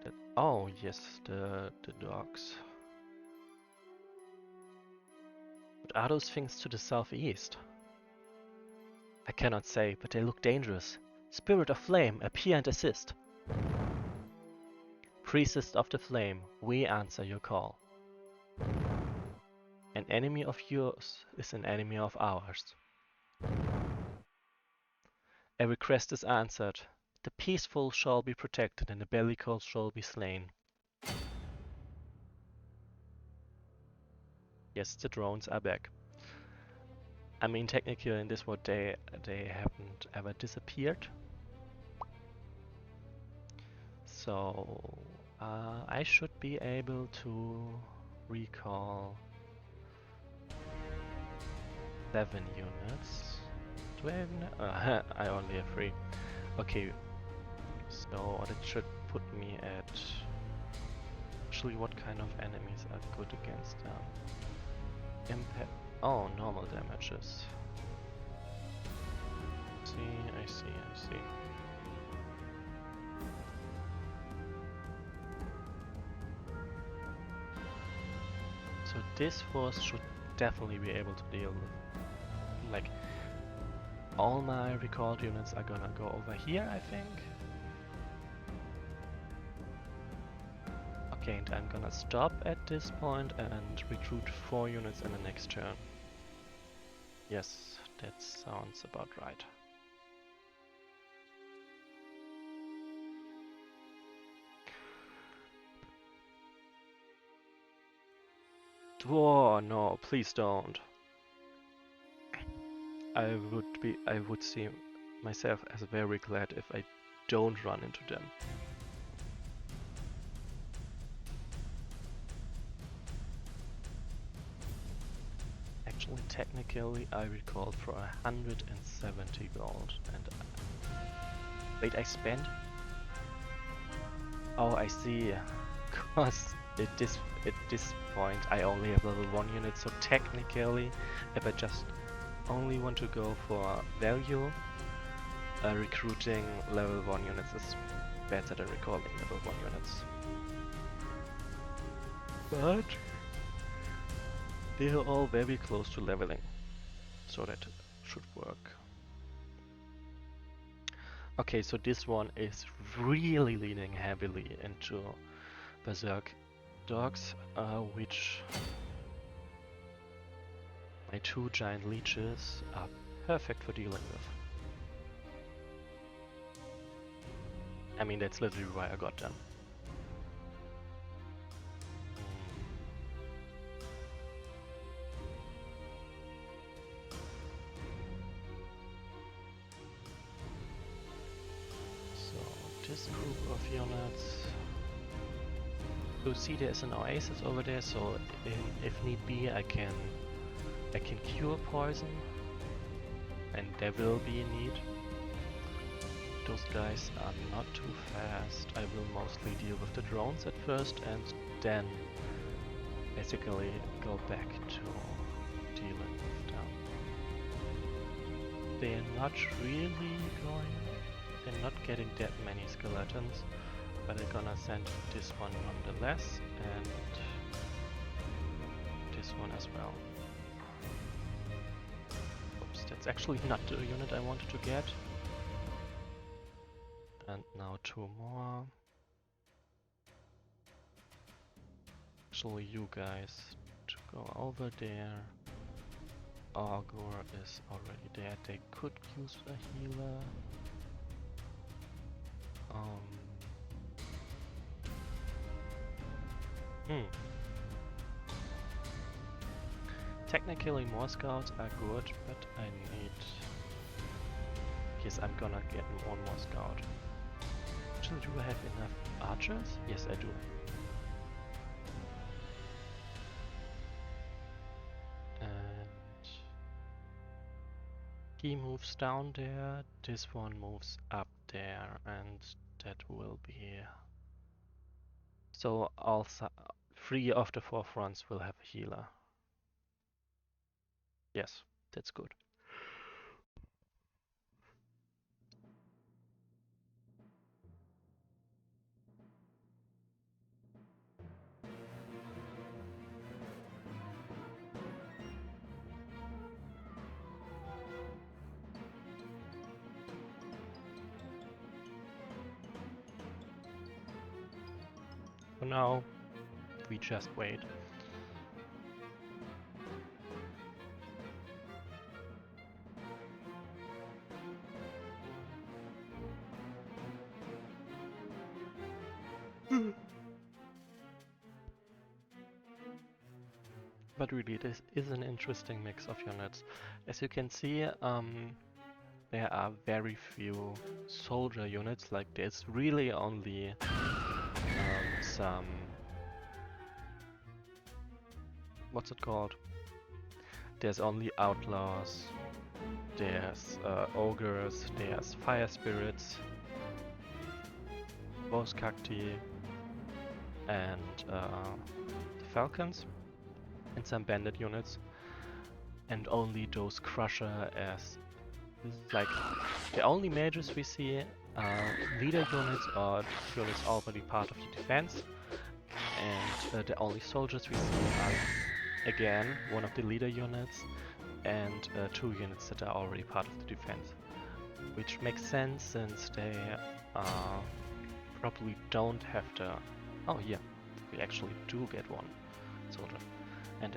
That, oh, yes, the dogs. What are those things to the southeast? I cannot say, but they look dangerous. Spirit of Flame, appear and assist. Priestess of the Flame, we answer your call. An enemy of yours is an enemy of ours. A request is answered. The peaceful shall be protected and the bellicose shall be slain. Yes, the drones are back. I mean, technically in this world they haven't ever disappeared. So I should be able to recall 7 units. Do I have I only have 3. Okay, so that should put me at... Actually, what kind of enemies are good against them? Impact... Oh, normal damages. I see. So this force should definitely be able to deal with... Like, all my recalled units are gonna go over here, I think. Okay, and I'm gonna stop at this point and recruit 4 units in the next turn. Yes, that sounds about right. Oh no, please don't. I would see myself as very glad if I don't run into them. Actually, technically, I recalled for 170 gold, and wait, I spent? Oh, I see. Cause at this point, I only have level 1 units, so technically, if I just only want to go for value, recruiting level 1 units is better than recalling level 1 units. But they are all very close to leveling, so that should work. Okay, so this one is really leaning heavily into Berserk dogs, which my 2 giant leeches are perfect for dealing with. I mean, that's literally why I got them. So this group of units. You see, there's an oasis over there, so if need be, I can cure poison, and there will be a need. Those guys are not too fast. I will mostly deal with the drones at first, and then basically go back to dealing with them. They're not really going. They're not getting that many skeletons. But I'm gonna send this one nonetheless, and this one as well. Oops, that's actually not the unit I wanted to get. And now 2 more. Actually, you guys to go over there. Augur is already there. They could use a healer. Technically more scouts are good, but I need... Yes, I'm gonna get one more scout. Actually, do I have enough archers? Yes, I do. And he moves down there, this one moves up there, and that will be... So all 3 of the 4 fronts will have a healer. Yes, that's good. For now, we just wait. But really, this is an interesting mix of units. As you can see, there are very few soldier units. Like there's really only some, what's it called? There's only outlaws, there's ogres, there's fire spirits, boss cacti, and the falcons, and some bandit units, and only those crusher as like the only mages we see are leader units or units already part of the defense, and the only soldiers we see are again one of the leader units and 2 units that are already part of the defense, which makes sense since they probably don't have the... Oh yeah, we actually do get one soldier. And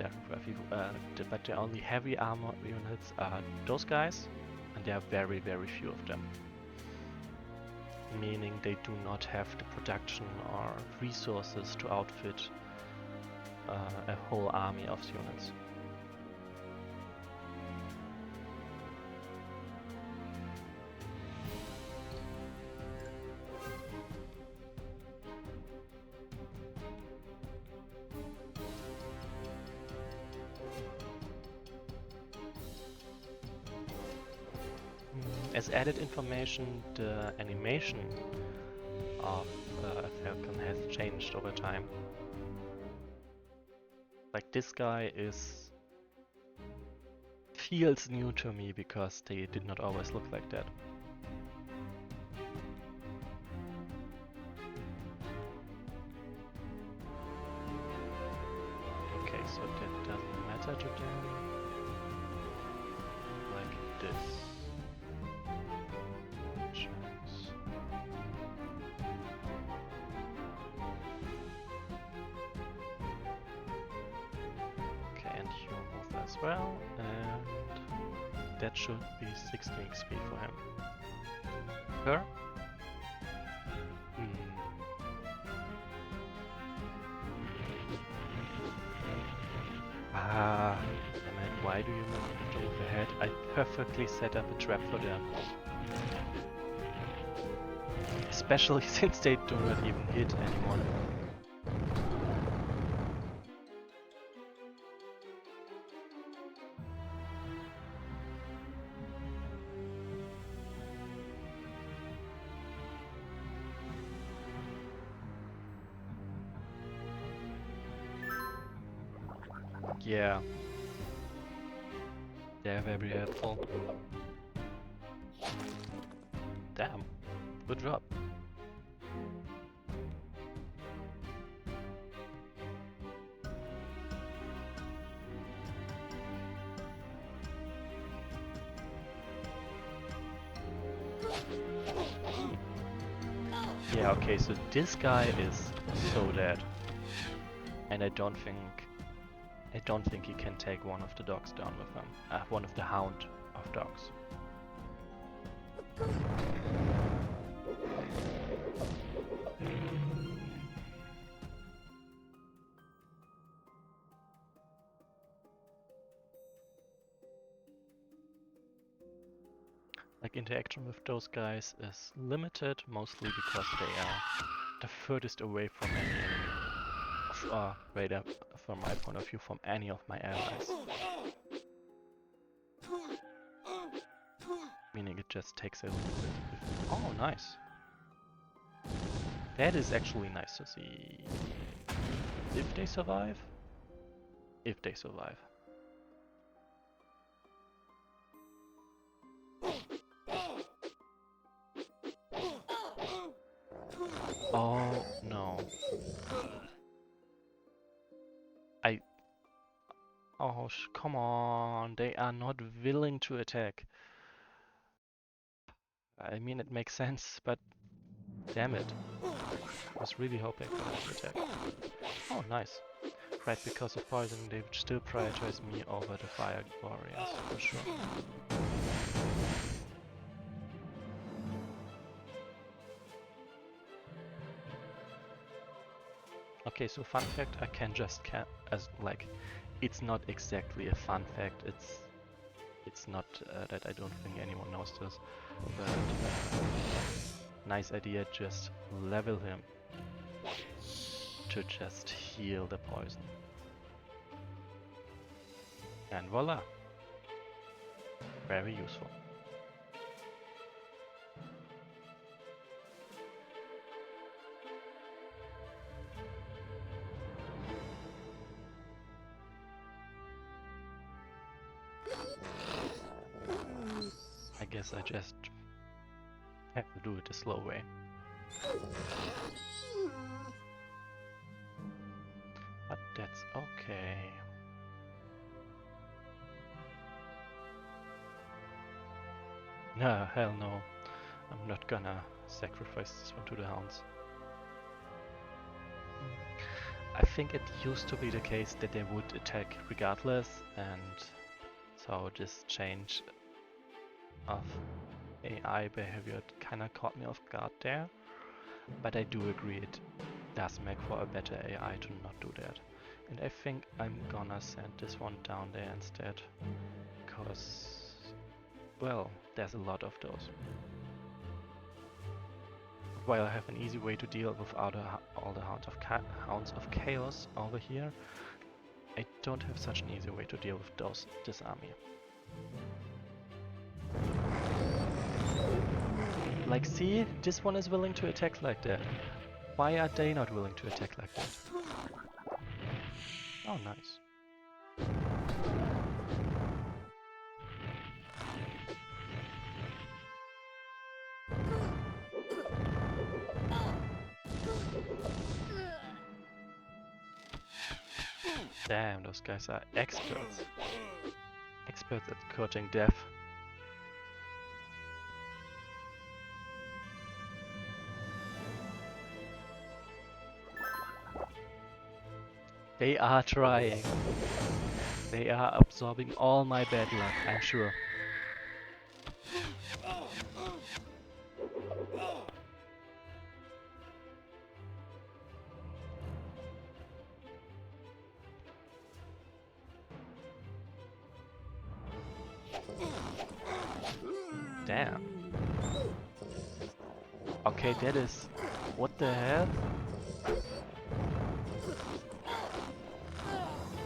but the only heavy armor units are those guys, and there are very, very few of them. Meaning they do not have the production or resources to outfit a whole army of units. As added information, the animation of a falcon has changed over time. Like this guy feels new to me because they did not always look like that. Okay, so that doesn't matter to them. Like this. As well, and that should be 16 XP for him. Her? Ah, damn it, why do you move ahead? I perfectly set up a trap for them. Especially since they do not even hit anymore. Yeah. They're very helpful. Damn. Good job. Yeah, okay, so this guy is so dead. And I don't think he can take one of the dogs down with him. One of the hound of dogs. Like interaction with those guys is limited, mostly because they are the furthest away from any enemy. Radar, from my point of view, from any of my allies. Meaning it just takes a little bit. Oh, nice. That is actually nice to see. If they survive? If they survive. Oh, no. Oh, come on, they are not willing to attack. I mean, it makes sense, but damn it. I was really hoping for them to attack. Oh, nice. Right, because of poisoning, they would still prioritize me over the fire warriors, for sure. Okay, so fun fact, I can just it's not exactly a fun fact. It's not that I don't think anyone knows this, but nice idea. Just level him to just heal the poison, and voila, very useful. I guess I just have to do it the slow way. But that's okay. No, hell no. I'm not gonna sacrifice this one to the hounds. I think it used to be the case that they would attack regardless, and so this change of AI behavior kinda caught me off guard there. But I do agree it does make for a better AI to not do that. And I think I'm gonna send this one down there instead, because, well, there's a lot of those. While I have an easy way to deal with all the hounds of chaos over here, I don't have such an easy way to deal with this army. Like, see, this one is willing to attack like that. Why are they not willing to attack like that? Oh, nice. Damn, those guys are experts. Experts at courting death. They are trying. They are absorbing all my bad luck, I'm sure. Damn. Okay, that is... What the hell?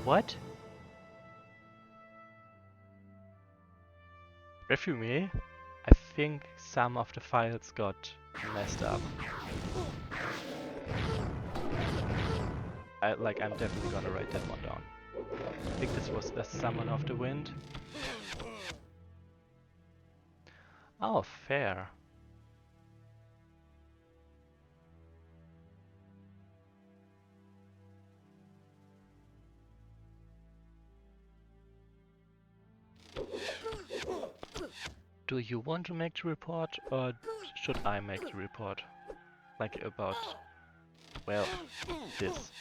What? Refume? I think some of the files got messed up. I'm definitely gonna write that one down. I think this was the Summon of the Wind. Oh, fair. Do you want to make the report, or should I make the report? Like about, well, this.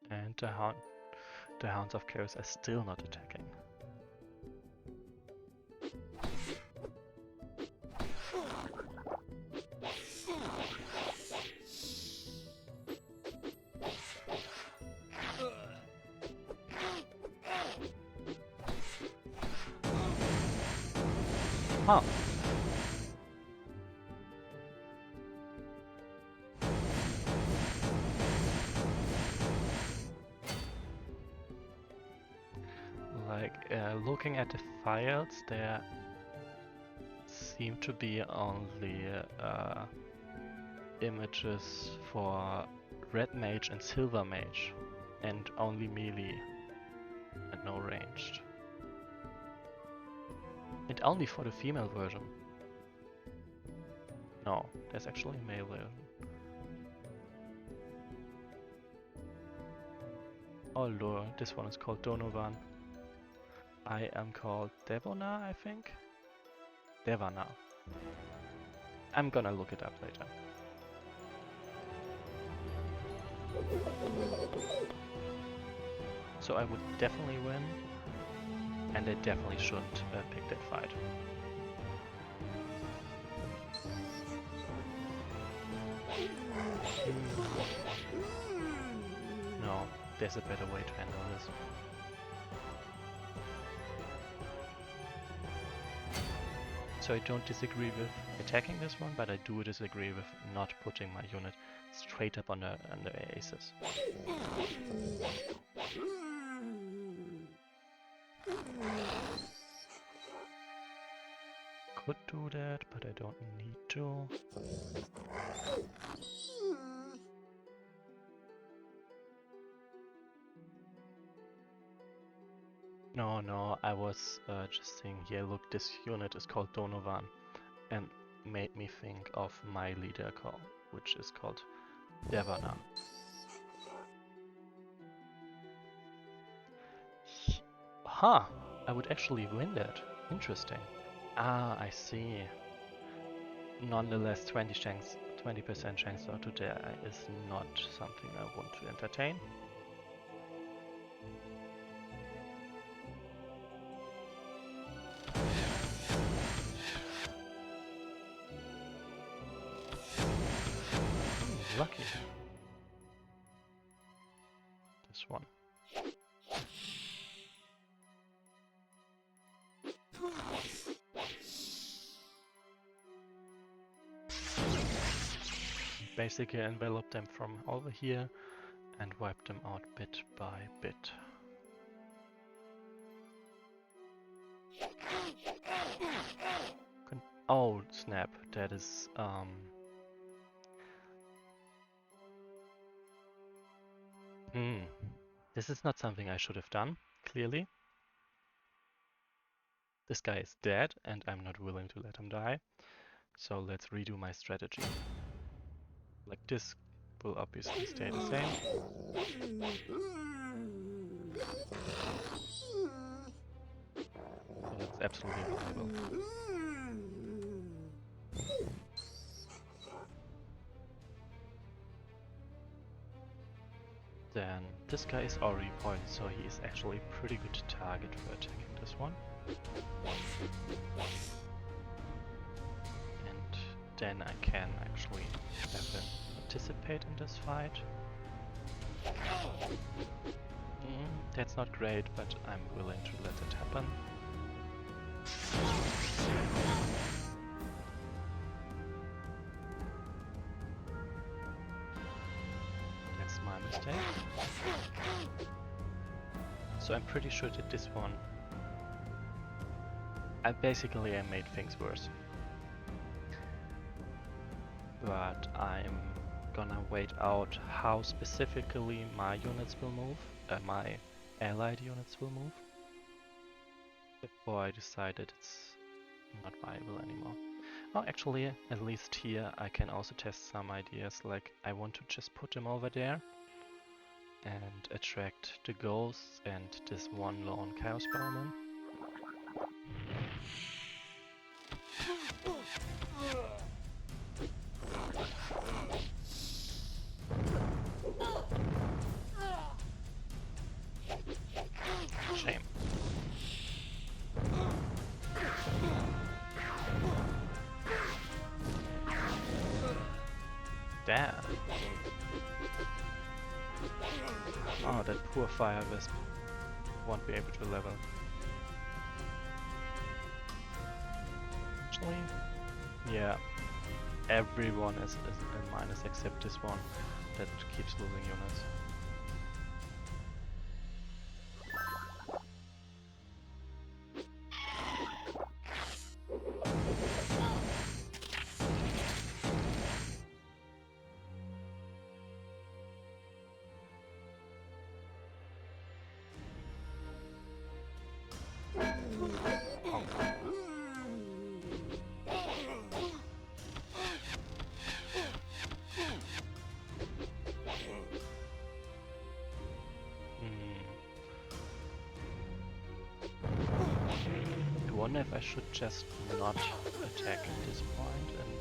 And the Hounds of Chaos are still not attacking. Huh. Looking at the files, there seem to be only images for Red Mage and Silver Mage, and only melee and no ranged. And only for the female version. No, there's actually a male version. Oh lord, this one is called Donovan. I am called Devona, I think. Devana. I'm gonna look it up later. So I would definitely win, and I definitely shouldn't pick that fight. No, there's a better way to handle this. So I don't disagree with attacking this one, but I do disagree with not putting my unit straight up on the aces. Could do that, but I don't need to. No, I was just saying here, look, this unit is called Donovan, and made me think of my leader call, which is called Devana. Huh, I would actually win that. Interesting. Ah, I see. Nonetheless, 20% chance to die is not something I want to entertain. Lucky. This one. Basically envelop them from over here and wipe them out bit by bit. Oh snap, that is this is not something I should have done, clearly. This guy is dead and I'm not willing to let him die. So let's redo my strategy. Like this will obviously stay the same. So that's absolutely viable. Then this guy is already poisoned, so he is actually a pretty good target for attacking this one. And then I can actually have him participate in this fight. That's not great, but I'm willing to let it happen. That's my mistake. So I'm pretty sure that this one... I made things worse. But I'm gonna wait out how specifically my units will move, my allied units will move, before I decide that it's not viable anymore. Oh, actually, at least here I can also test some ideas, like I want to just put them over there and attract the ghosts and this one lone Chaos Bowman. Shame. Damn. Oh, that poor fire wisp won't be able to level. Actually, yeah, everyone is in minus except this one that keeps losing units. wonder if I should just not attack at this point and...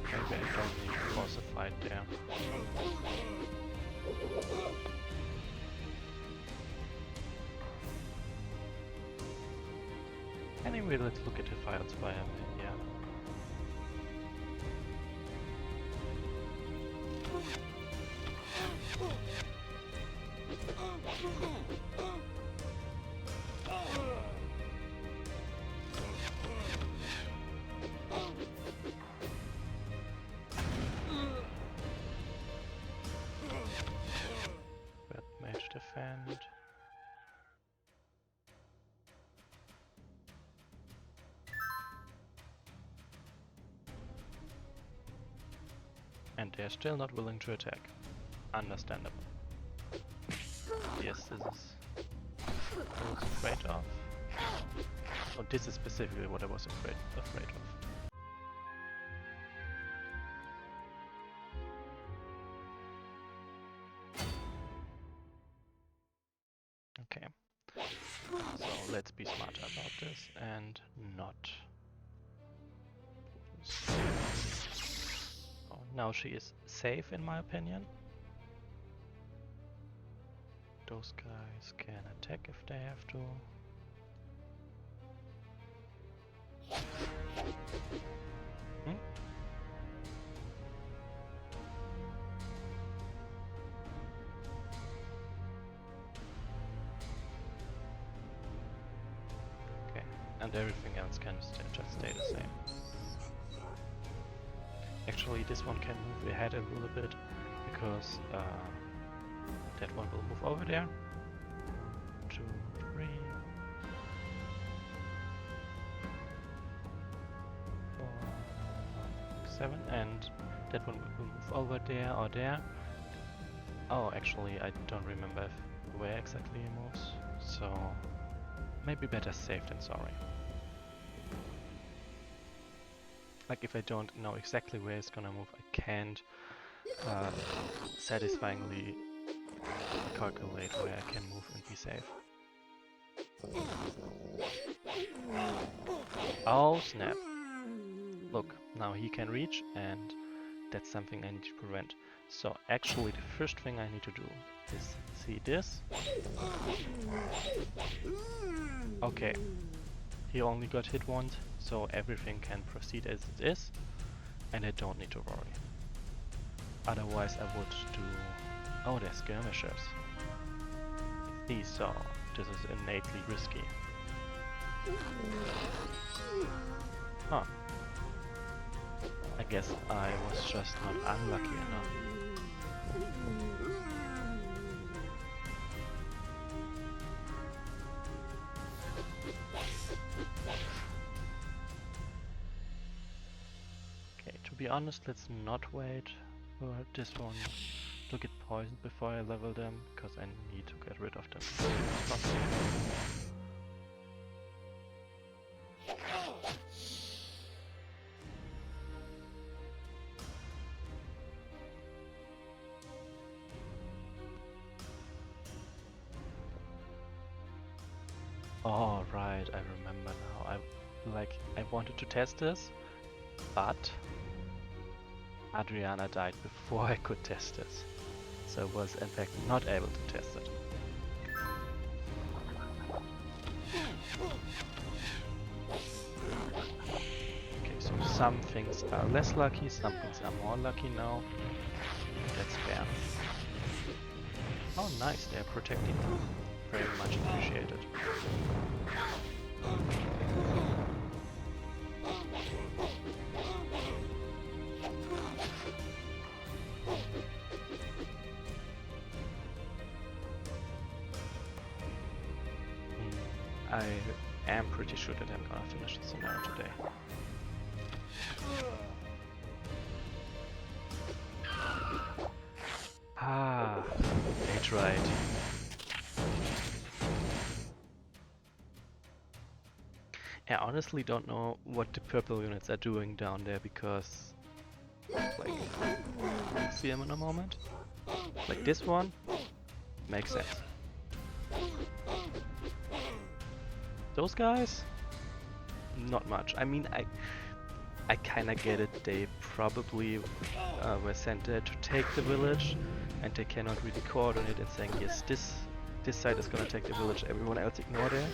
Maybe I don't need to force a fight there. Anyway, let's look at the files via yeah. Red mage defend. And they're still not willing to attack. Understandable. Yes, this is what I was afraid of. Oh, this is specifically what I was afraid of. Okay. So let's be smarter about this and not. Oh, now she is safe in my opinion. Those guys can attack if they have to. Hmm? Okay, and everything else can just stay the same. Actually, this one can move ahead a little bit because that one will move over there. 2, 3, 4, 7, and that one will move over there or there. Oh, actually, I don't remember where exactly he moves, so maybe better safe than sorry. Like, if I don't know exactly where it's gonna move, I can't satisfyingly calculate where I can move and be safe. Oh snap! Look, now he can reach, and that's something I need to prevent. So actually the first thing I need to do is see this. Okay, he only got hit once, so everything can proceed as it is, and I don't need to worry. Otherwise I would do... Oh, they're skirmishers. These, so this is innately risky. Huh. I guess I was just not unlucky enough. Okay, to be honest, let's not wait for this one to get poisoned before I level them, because I need to get rid of them as soon as possible. Oh right, I remember now. I wanted to test this, but Adriana died before I could test this. So I was in fact not able to test it. Okay, so some things are less lucky, some things are more lucky now. That's fair. Oh nice, they're protecting them. Very much appreciated. I am pretty sure that I'm gonna finish the scenario today. Ah, they tried. I honestly don't know what the purple units are doing down there because, like, we'll see them in a moment. Like this one, makes sense. Those guys, not much. I mean, I kinda get it. They probably were sent there to take the village, and they cannot really coordinate in saying, yes, this side is gonna take the village, everyone else ignore there.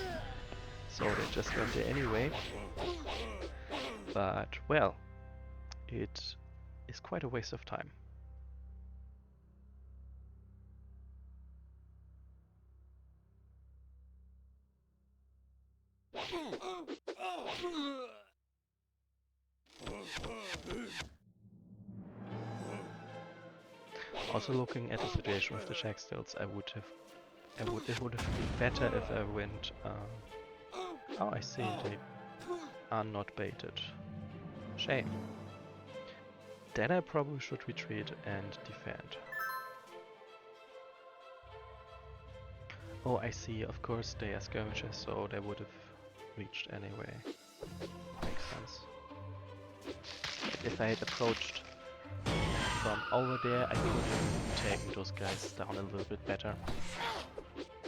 So they just went there anyway. But, well, it is quite a waste of time. Also looking at the situation with the Jackstills, it would have been better if I went, oh, I see, they are not baited. Shame. Then I probably should retreat and defend. Oh, I see, of course they are skirmishers, so they would have reached anyway. Makes sense. If I had approached from over there, I could have taken those guys down a little bit better.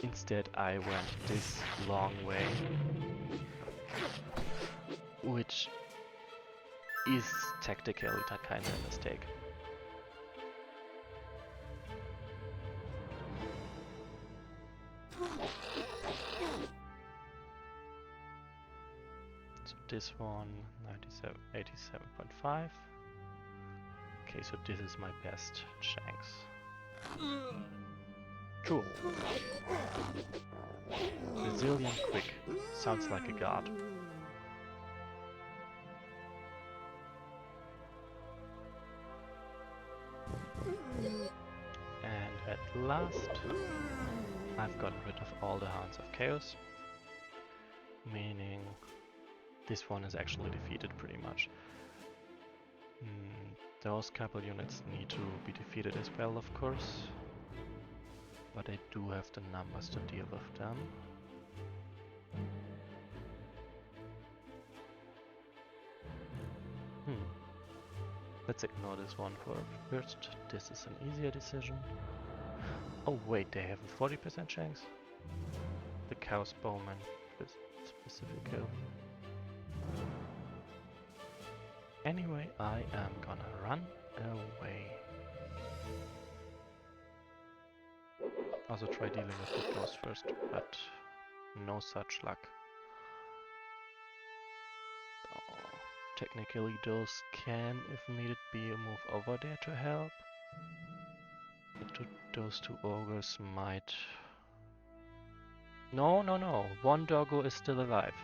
Instead, I went this long way, which is tactically kind of a mistake. So this one, 87.5. Okay, so this is my best Shanks. True. Resilient quick. Sounds like a god. And at last, I've gotten rid of all the Hounds of Chaos. Meaning, this one is actually defeated pretty much. Those couple units need to be defeated as well, of course. But I do have the numbers to deal with them. Let's ignore this one for first. This is an easier decision. Oh wait, they have a 40% chance? The Chaos Bowman specifically. Anyway, I am gonna run away. Also try dealing with the ghost first, but no such luck. Oh, technically those can, if needed, be a move over there to help. But those two ogres might... No, no, no. One doggo is still alive.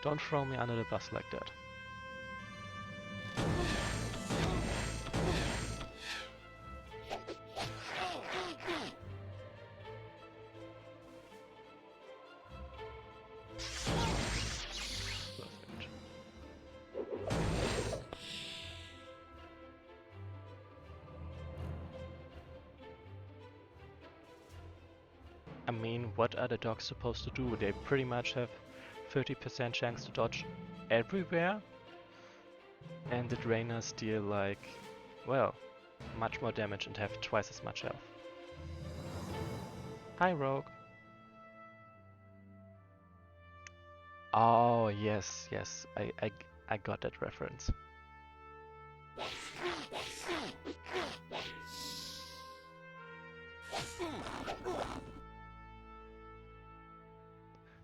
Don't throw me under the bus like that. I mean, what are the dogs supposed to do? They pretty much have 30% chance to dodge everywhere, and the drainers deal like, well, much more damage and have twice as much health. Hi, Rogue. Oh, yes, yes, I got that reference.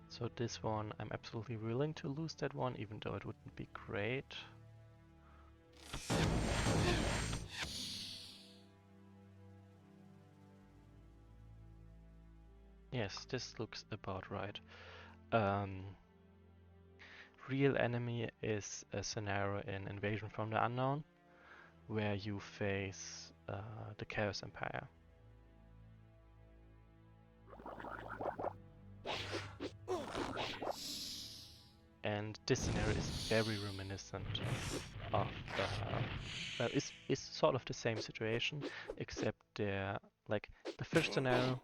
So this one, I'm absolutely willing to lose that one, even though it wouldn't be great. Yes, this looks about right. Real enemy is a scenario in Invasion from the Unknown, where you face the Chaos Empire. And this scenario is very reminiscent of, well, it's sort of the same situation, except they're, like, the first scenario,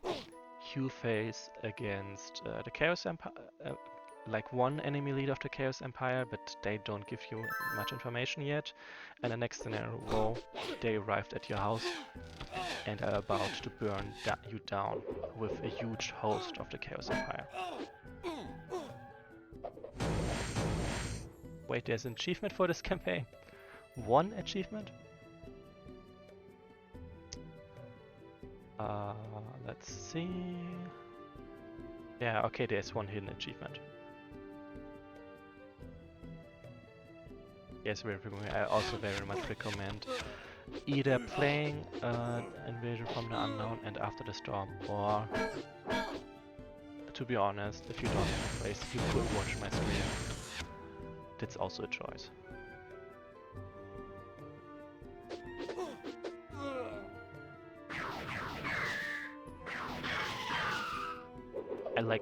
you face against the Chaos Empire, like one enemy leader of the Chaos Empire, but they don't give you much information yet. And the next scenario, they arrived at your house and are about to burn you down with a huge host of the Chaos Empire. Wait, there's an achievement for this campaign? One achievement? Let's see. Yeah, okay, there's one hidden achievement. Yes, I also very much recommend either playing Invasion from the Unknown and After the Storm, or, to be honest, if you don't have a place, you could watch my stream. That's also a choice.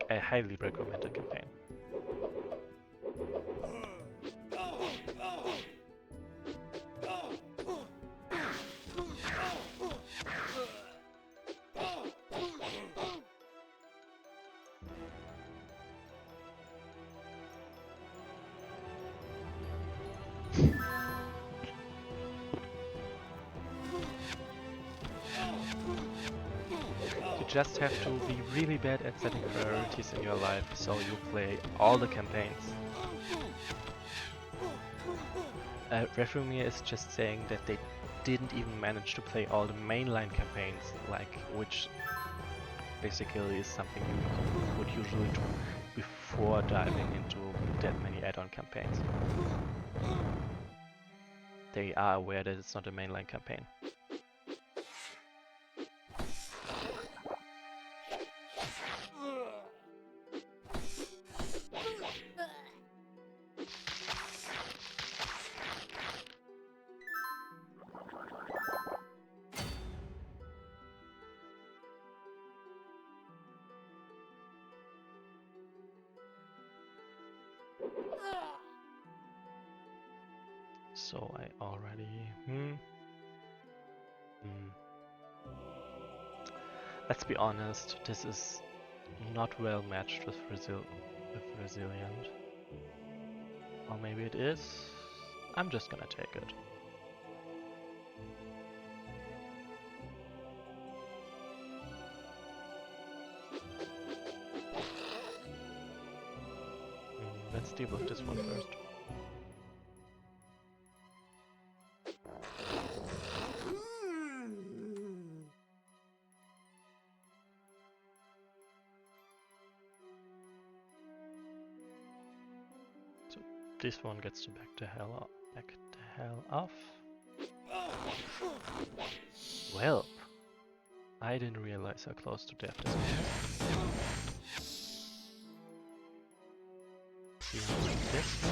I highly recommend the campaign. You just have to be really bad at setting priorities in your life, so you play all the campaigns. Refrumir is just saying that they didn't even manage to play all the mainline campaigns, which basically is something you would usually do before diving into that many add-on campaigns. They are aware that it's not a mainline campaign. So I already... Let's be honest, this is not well matched with Resilient. Or maybe it is? I'm just gonna take it. Let's deal with this one first. So this one gets to back the hell off. Well, I didn't realize how close to death this was. See like this.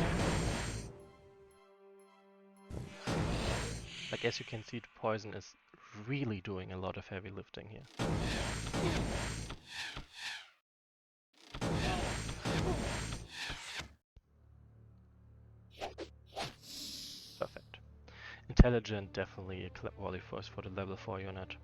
Like, as you can see, the poison is really doing a lot of heavy lifting here. Perfect. Intelligent, definitely a quality force for the level 4 unit.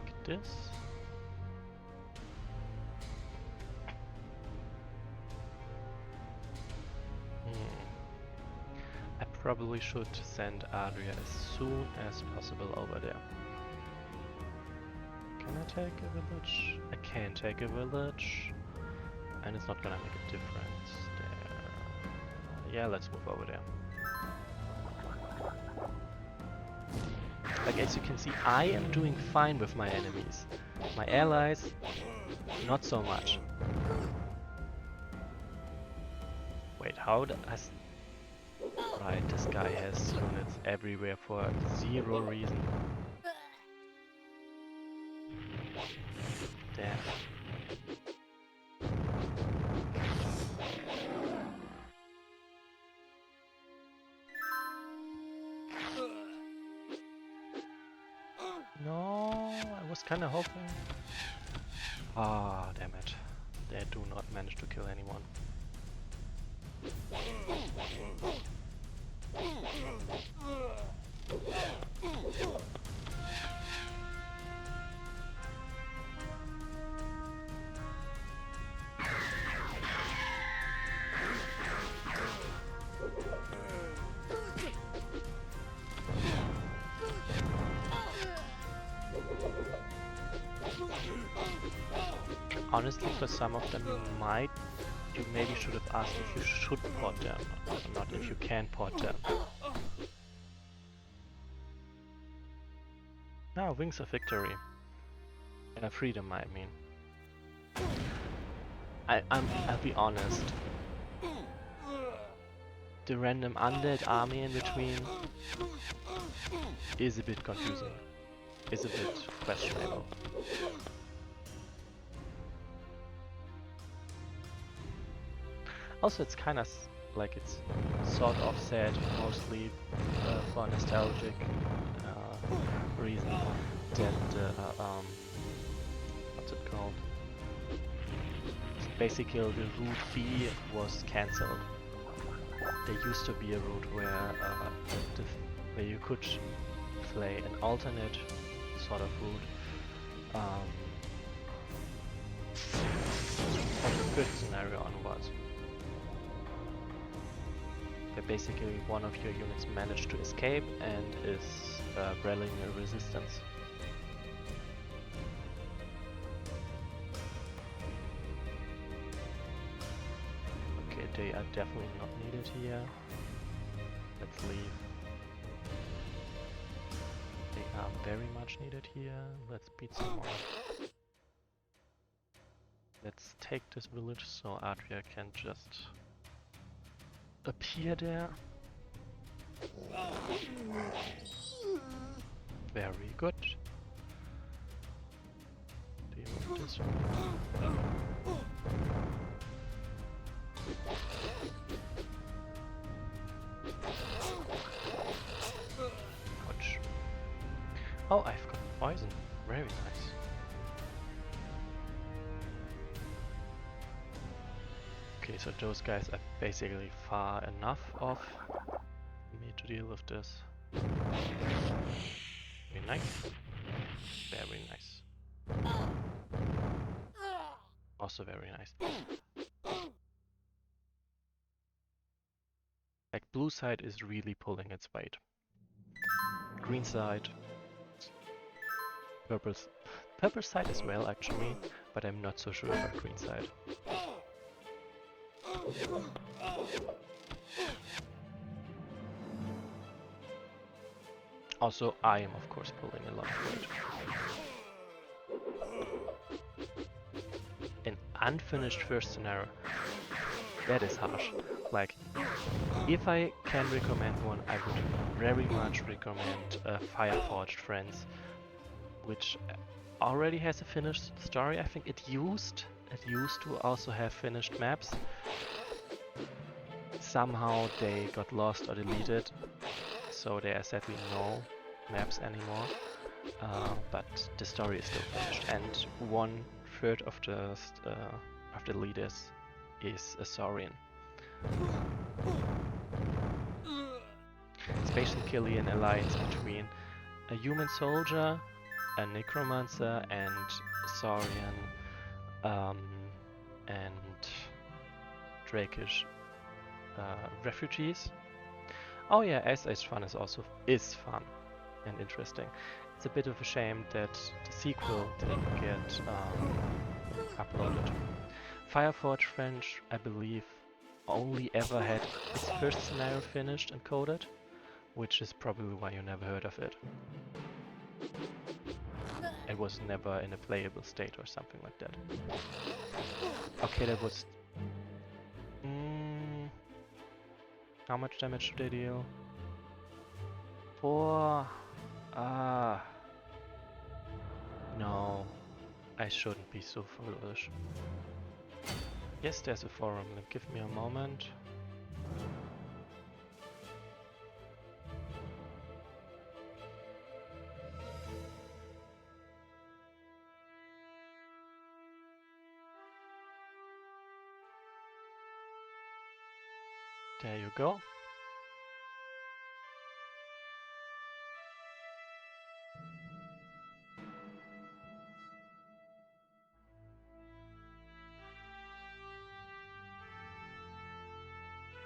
Like this. I probably should send Adria as soon as possible over there. Can I take a village? I can take a village. And it's not gonna make a difference there. Yeah, let's move over there. Like, as you can see, I am doing fine with my enemies. My allies, not so much. Wait, how does... Right, this guy has units everywhere for zero reason. Damn. No, I was kinda hoping. Ah, damn it. They do not manage to kill anyone. Honestly, for some of them you maybe should have asked if you should port them, or not if you can port them. Ah, Wings of Victory. Freedom, I mean. I'll be honest. The random undead army in between is a bit confusing. Is a bit questionable. Also, it's kind of like it's sort of sad, mostly for nostalgic reason, that what's it called? Basically, the route B was cancelled. There used to be a route where you could play an alternate sort of route from the first scenario onwards. Where basically one of your units managed to escape and is rallying a resistance. Okay, they are definitely not needed here. Let's leave. They are very much needed here. Let's beat some more. Let's take this village so Adria can just appear there. Very good. Do you want this one? Ouch. Oh, I've got poison. Very nice. Okay, so those guys are basically far enough off me to deal with this. Very nice. Very nice. Also very nice. Like, blue side is really pulling its weight. Green side, purple side as well actually, but I'm not so sure about green side. Also, I am of course pulling a lot of weight. An unfinished first scenario. That is harsh. Like, if I can recommend one, I would very much recommend Fireforged Friends, which already has a finished story. I think it used to also have finished maps. Somehow they got lost or deleted, so there are sadly no maps anymore. But the story is still finished, and 1/3 of the leaders is a Saurian. It's basically an alliance between a human soldier, a necromancer, and Saurian and Drakish refugees. Oh yeah, S Fun is also fun and interesting. It's a bit of a shame that the sequel didn't get uploaded. Fireforge French, I believe, only ever had its first scenario finished and coded, which is probably why you never heard of it. It was never in a playable state or something like that. Okay, that was... how much damage did they deal? 4... no, I shouldn't be so foolish. Yes, there's a forum link. Give me a moment. There you go.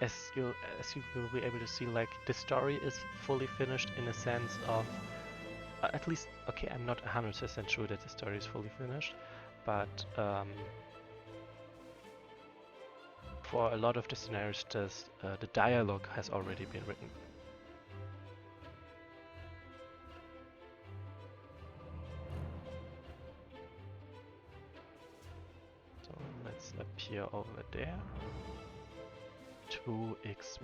As you will be able to see, like, the story is fully finished in a sense of at least, okay, I'm not 100% sure that the story is fully finished, but for a lot of the scenarios, the dialogue has already been written. So let's appear over there. 2 XP.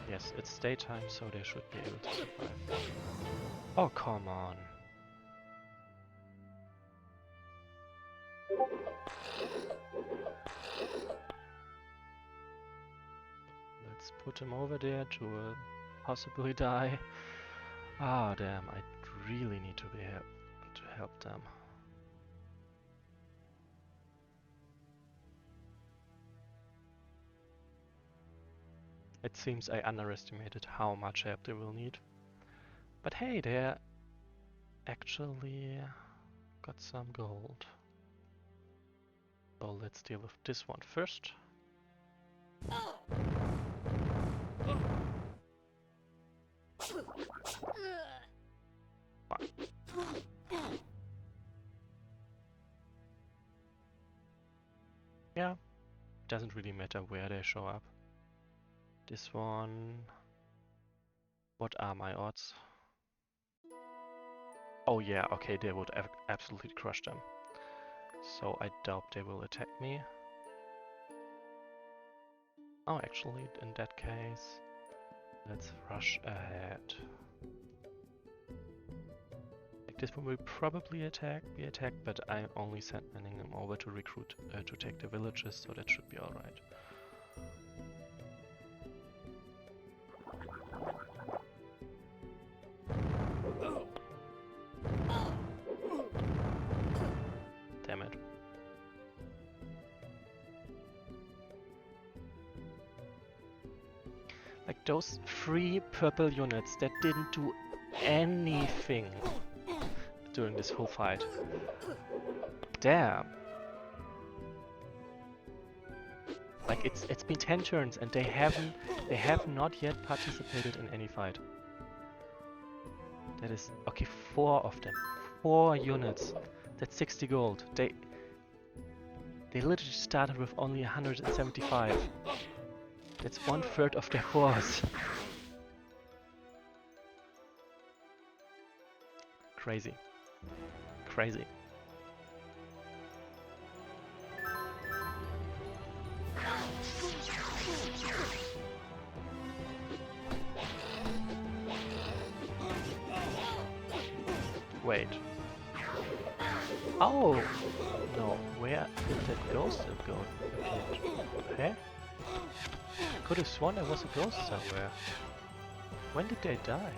Yes, it's daytime, so they should be able to survive. Oh, come on. Let's put him over there to possibly die. Ah, damn, I really need to help them. It seems I underestimated how much help they will need. But hey, they actually got some gold. So let's deal with this one first. Yeah, doesn't really matter where they show up. This one... What are my odds? Oh yeah, okay, they would absolutely crush them. So I doubt they will attack me. Oh, actually, in that case, let's rush ahead. Like, this one will probably be attacked, but I'm only sending them over to recruit, to take the villages, so that should be alright. Damn it. Like, those 3 purple units that didn't do anything during this whole fight. Damn. Like, it's been 10 turns and they have not yet participated in any fight. That is, okay, 4 of them. 4 units. That's 60 gold. They literally started with only 175. That's 1/3 of their force. Crazy. Crazy. Wait. Oh! No, where did that ghost go? Huh? Could have sworn there was a ghost somewhere. When did they die?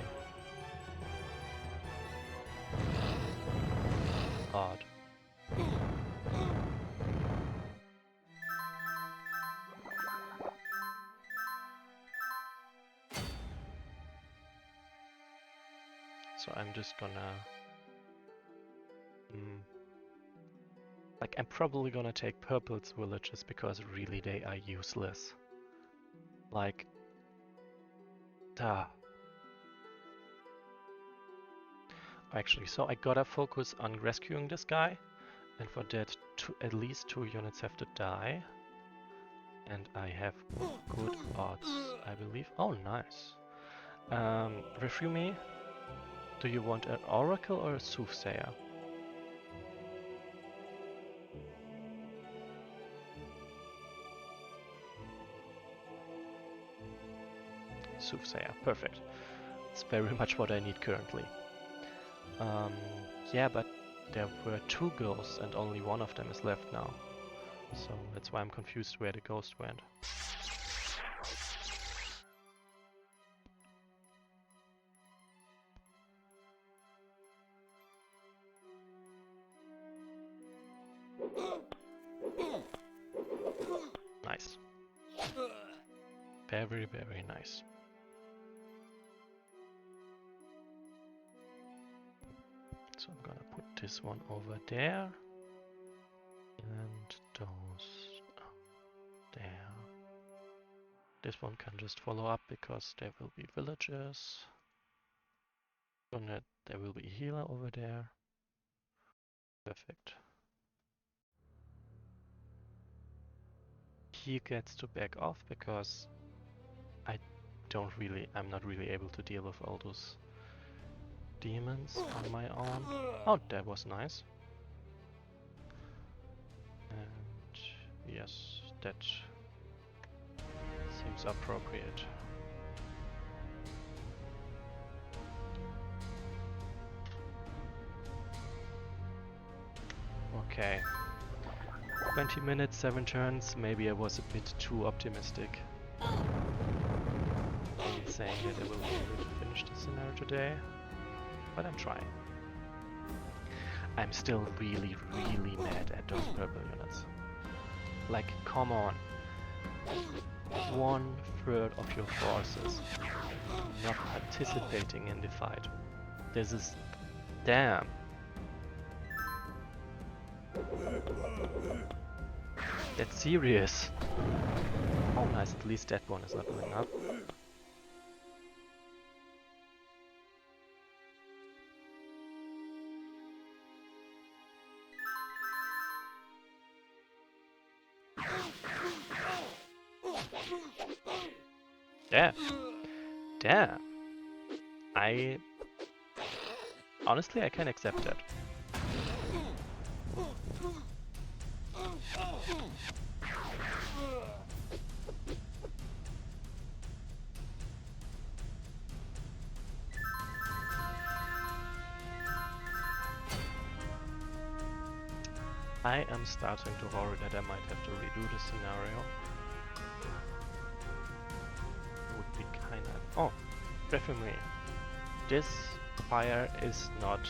Odd. So I'm just gonna... Like, I'm probably gonna take Purple's villages because really they are useless. Like... Actually, so I gotta focus on rescuing this guy, and for that at least 2 units have to die. And I have good odds, I believe. Oh, nice. Review me. Do you want an oracle or a soothsayer? Soothsayer, perfect. It's very much what I need currently. Yeah, but there were 2 ghosts and only one of them is left now. So that's why I'm confused where the ghost went. Very, very nice. So I'm gonna put this one over there. And those there. This one can just follow up because there will be villagers. There will be a healer over there. Perfect. He gets to back off because I'm not really able to deal with all those demons on my own. Oh, that was nice. And yes, that seems appropriate. Okay. 20 minutes, 7 turns. Maybe I was a bit too optimistic in saying that I will be able to finish the scenario today, but I'm trying. I'm still really, really mad at those purple units. Like, come on. 1/3 of your forces not participating in the fight. This is... damn. That's serious. Oh nice, at least that one is not going up. Damn. Damn. Honestly, I can accept that. I am starting to worry that I might have to redo the scenario. Would be kinda... Oh, definitely. This fire is not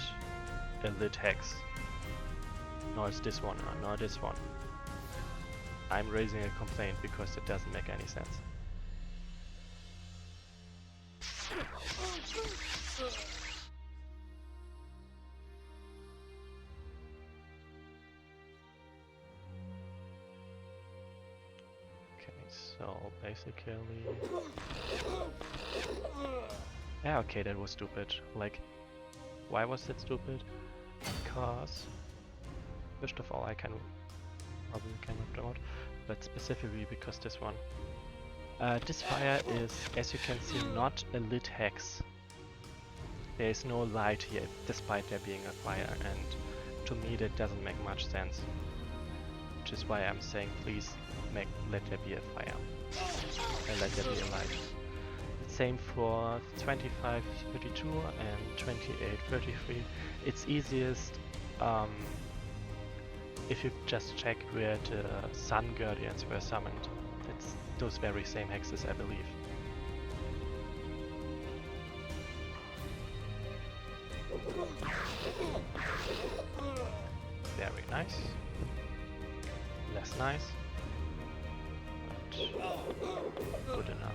a lit hex. Nor is this one, nor this one. I'm raising a complaint because it doesn't make any sense. So basically... yeah, okay, that was stupid. Like, why was that stupid? Because... first of all, I probably can knock them out, but specifically because this one. This fire is, as you can see, not a lit hex. There is no light here, despite there being a fire, and to me that doesn't make much sense. Which is why I'm saying, please let there be a fire. And let there be a light. Same for 2532 and 2833. It's easiest if you just check where the Sun Guardians were summoned. It's those very same hexes, I believe. Very nice. Less nice, but good enough.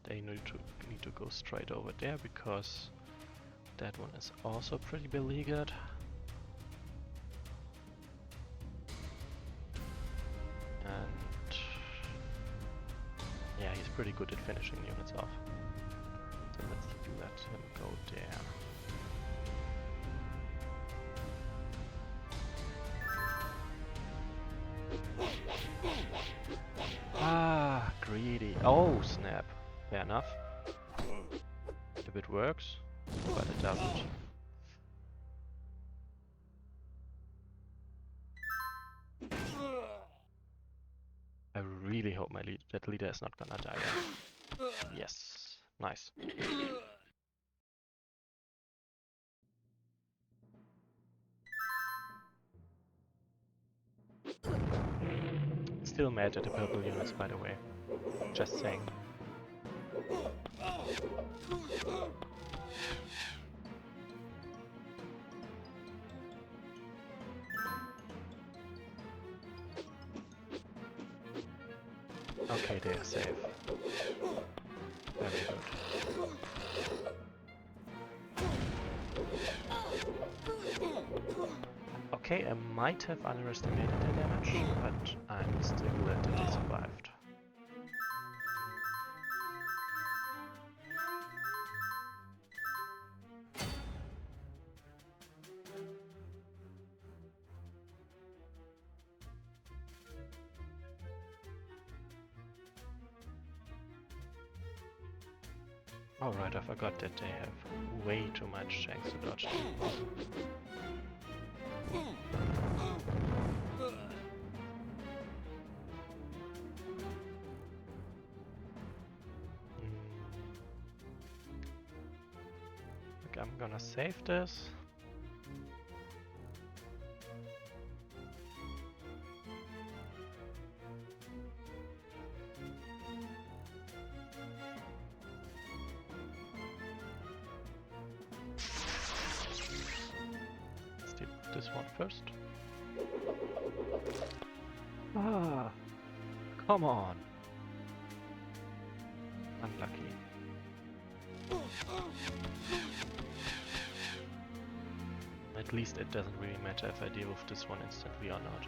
They need to go straight over there because that one is also pretty beleaguered. And yeah, he's pretty good at finishing units off. So let's let him go there. Ah, greedy. Oh, snap. Fair enough. If it works, but it doesn't. I really hope that leader is not gonna die. Yes, nice. Still mad at the purple units, by the way. Just saying. Okay, they are safe. Very good. Okay, I might have underestimated their damage, but I'm still glad that they survived. Alright, I forgot that they have way too much chance to dodge. I'm gonna save this. Let's do this one first. Ah, come on. Unlucky. At least it doesn't really matter if I deal with this one instantly or not.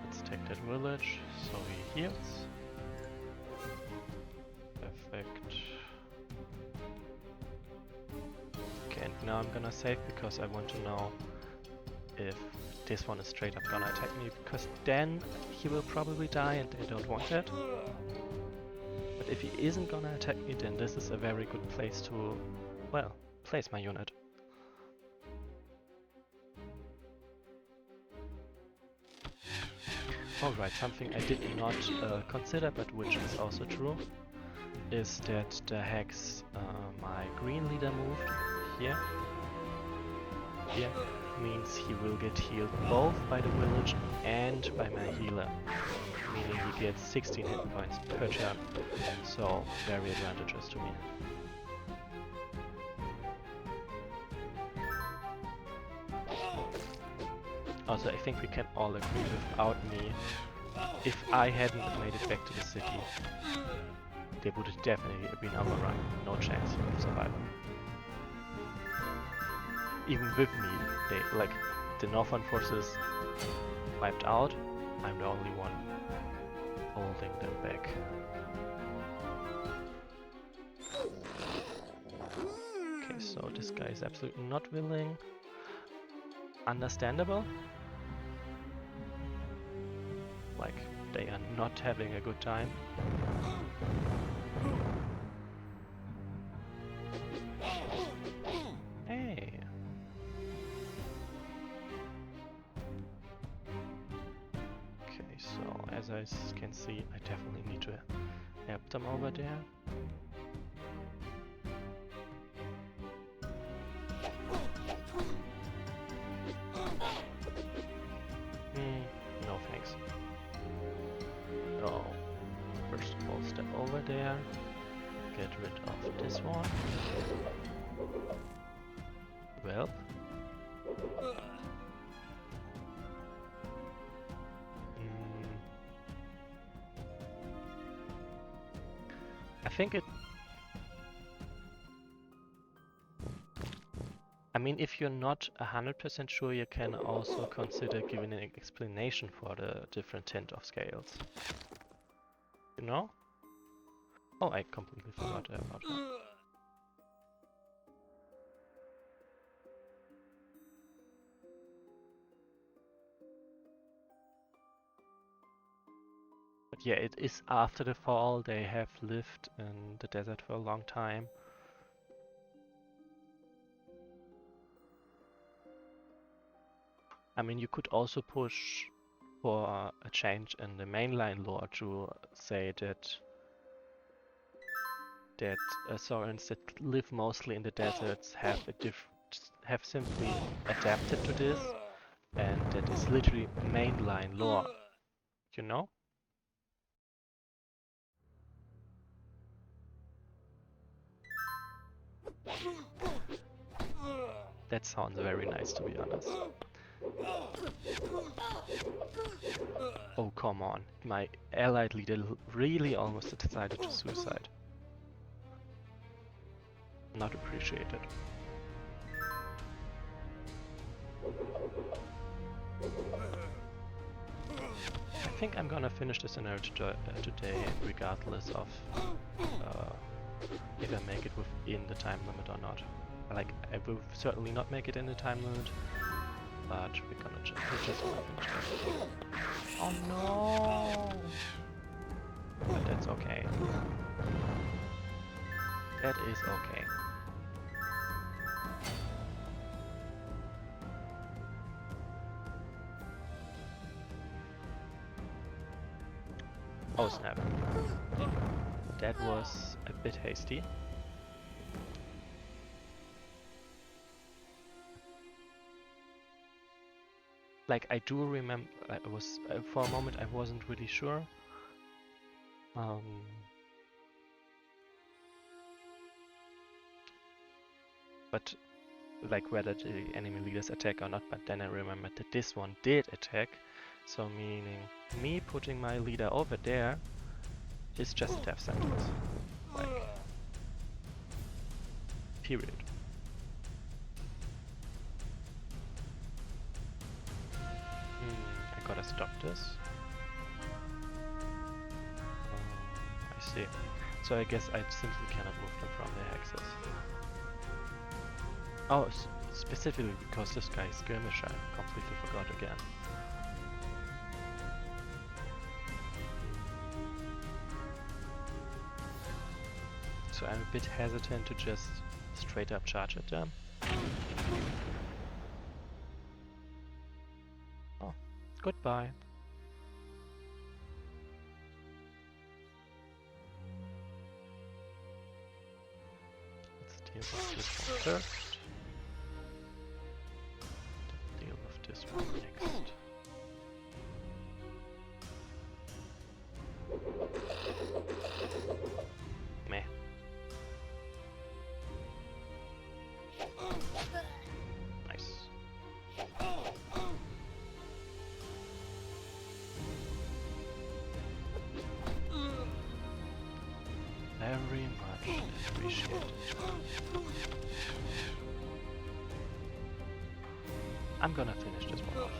Let's take that village, so he heals. Perfect. Okay, and now I'm gonna save because I want to know if this one is straight up gonna attack me, because then he will probably die and I don't want that. But if he isn't gonna attack me, then this is a very good place to, well, place my unit. Alright, something I did not consider, but which is also true, is that the hex my green leader moved here. Here means he will get healed both by the village and by my healer, meaning he gets 16 hit points per turn, so very advantageous to me. Also, I think we can all agree without me, if I hadn't made it back to the city, they would have definitely been overrun, no chance of survival. Even with me, they, like, the Northern forces wiped out, I'm the only one holding them back. Okay, so this guy is absolutely not willing. Understandable. Like, they are not having a good time. Hey! Okay, so as I can see, I definitely need to help them over there. No thanks. So, first of all, step over there, get rid of this one. Well. I think it... I mean, if you're not 100% sure, you can also consider giving an explanation for the different tint of scales. You know? Oh, I completely forgot about that. But yeah, it is after the fall. They have lived in the desert for a long time. I mean, you could also push for a change in the mainline lore to say that Saurians that live mostly in the deserts have simply adapted to this, And that is literally mainline lore, you know? That sounds very nice, to be honest. Oh, come on. My allied leader really almost decided to suicide. Not appreciated. I think I'm gonna finish this scenario today, regardless of if I make it within the time limit or not. Like, I will certainly not make it in the time limit, but we're just gonna finish this. Oh no! But that's okay. That is okay. Oh snap. That was a bit hasty. Like, I do remember, I was for a moment I wasn't really sure. But like whether the enemy leaders attack or not, but then I remembered that this one did attack, so meaning me putting my leader over there is just a death sentence. Like, period. I gotta stop this. I see. So I guess I simply cannot move them from their axis. Oh, specifically because this guy is skirmish, I completely forgot again. So I'm a bit hesitant to just straight up charge at them. Oh, goodbye. Let's deal with this one first. Deal with this one next. Meh. Nice. Very much appreciated. I'm gonna finish this one off.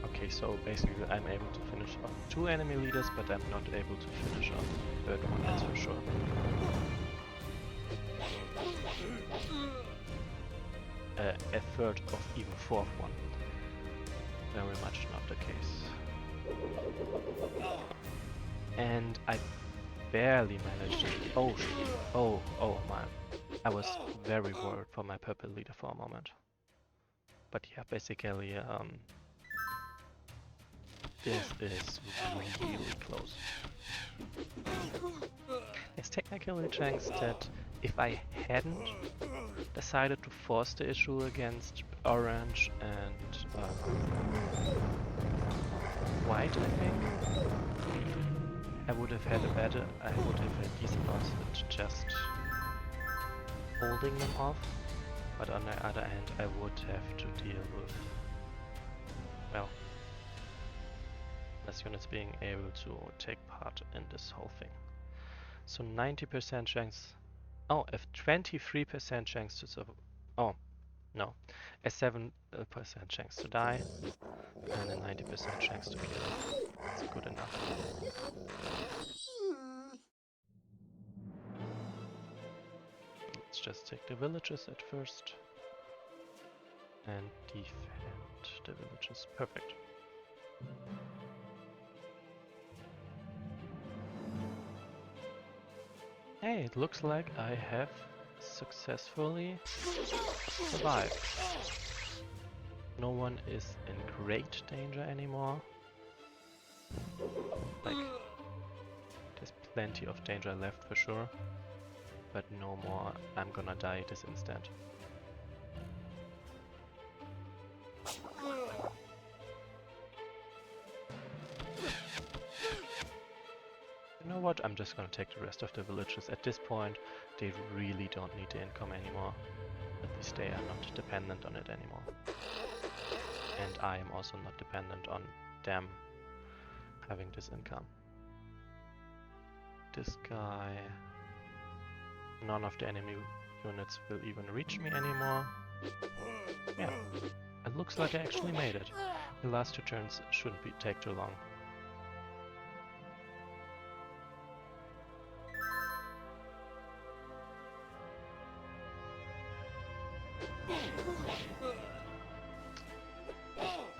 Okay, so basically I'm able to finish off 2 enemy leaders, but I'm not able to finish off the 3rd one, that's for sure. A 3rd of even 4th one. Very much not the case. And I barely managed to... Oh man. I was very worried for my purple leader for a moment. But yeah, basically, this is really close. There's technically a chance that if I hadn't decided to force the issue against orange and white, I think, I would have had decent odds at just holding them off. But on the other hand, I would have to deal with, well, less units being able to take part in this whole thing. So 90% chance, oh, a 23% chance to survive, oh, no, a 7% chance to die, and a 90% chance to kill. That's good enough. Let's just take the villages at first, and defend the villages. Perfect. Hey, it looks like I have successfully survived. No one is in great danger anymore. Like, there's plenty of danger left for sure. but no more. I'm gonna die this instant. You know what? I'm just gonna take the rest of the villages. At this point, they really don't need the income anymore. At least they are not dependent on it anymore. And I am also not dependent on them having this income. This guy... None of the enemy units will even reach me anymore. Yeah, it looks like I actually made it. The last 2 turns shouldn't take too long.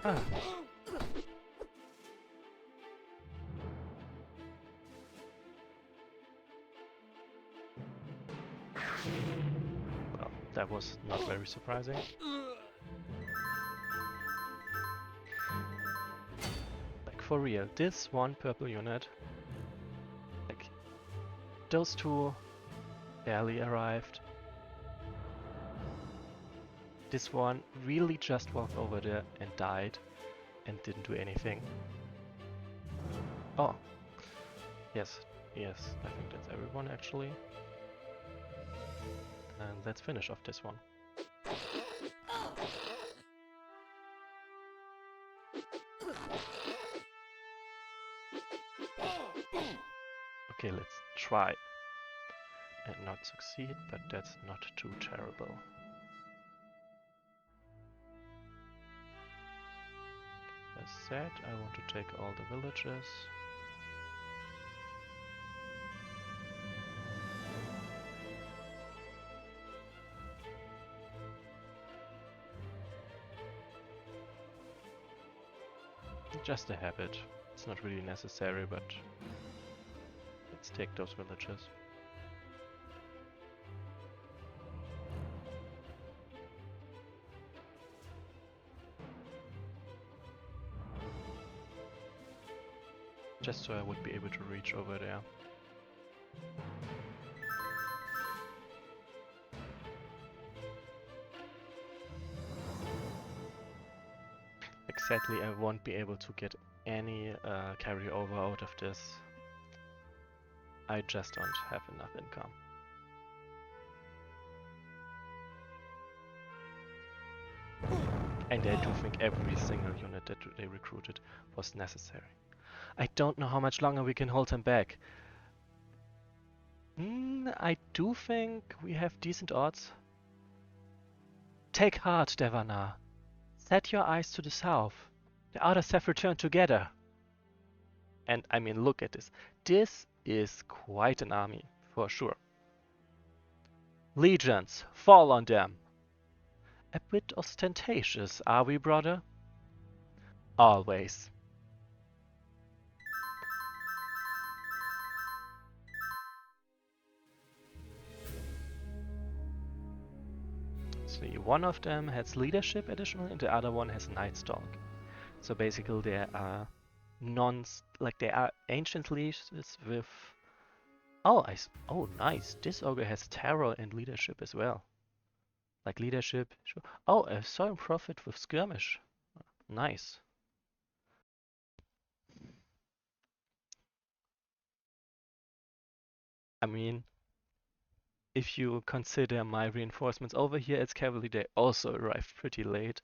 Ah. Well, that was not very surprising. Like for real, this one purple unit, like those 2 barely arrived. This one really just walked over there and died and didn't do anything. Oh, yes, I think that's everyone actually. And let's finish off this one. Okay, let's try and not succeed, but that's not too terrible. As said, I want to take all the villages. Just a habit. It's not really necessary, but let's take those villages. Just so I would be able to reach over there. Exactly, I won't be able to get any carryover out of this. I just don't have enough income. And I do think every single unit that they recruited was necessary. I don't know how much longer we can hold them back. I do think we have decent odds. Take heart, Devanar. Set your eyes to the south. The others have returned together. And I mean, look at this. This is quite an army, for sure. Legions, fall on them. A bit ostentatious, are we, brother? Always. See, one of them has leadership additionally, and the other one has Night Stalk. So basically, they are they are ancient leaders with. Oh, oh, nice. This ogre has terror and leadership as well. Like leadership. Sure. Oh, a soil prophet with skirmish. Nice. I mean, if you consider my reinforcements over here as cavalry, they also arrived pretty late.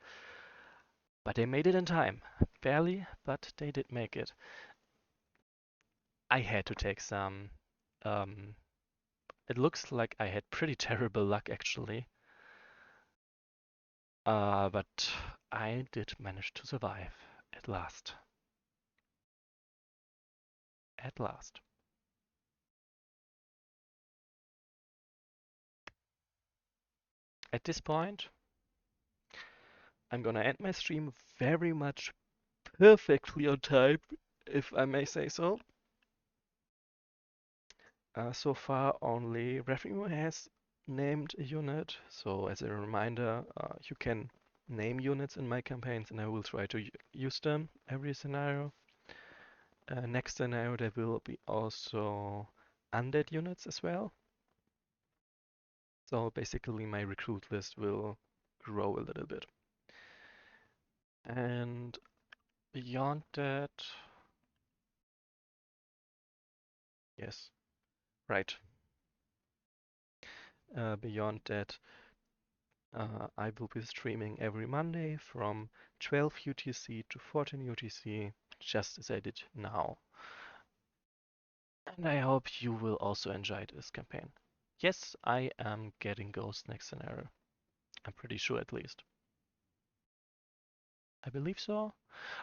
But they made it in time. Barely, but they did make it. I had to take some... it looks like I had pretty terrible luck, actually. But I did manage to survive. At last. At last. At this point, I'm gonna end my stream very much perfectly on time, if I may say so. So far, only Revenue has named a unit. So as a reminder, you can name units in my campaigns, and I will try to use them every scenario. Next scenario, there will be also undead units as well. So basically my recruit list will grow a little bit. And beyond that, yes, right. Beyond that, I will be streaming every Monday from 12 UTC to 14 UTC, just as I did now. And I hope you will also enjoy this campaign. Yes, I am getting Ghost next scenario. I'm pretty sure at least. I believe so.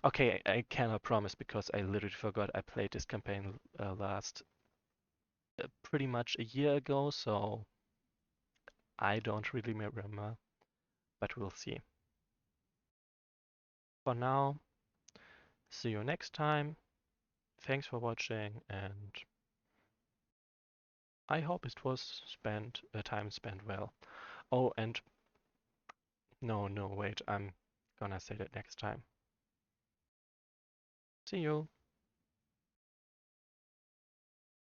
Okay, I cannot promise because I literally forgot I played this campaign last pretty much a year ago, so I don't really remember, but we'll see. For now, see you next time. Thanks for watching, and I hope it was time spent well. Oh, and no, wait, I'm gonna say that next time. See you.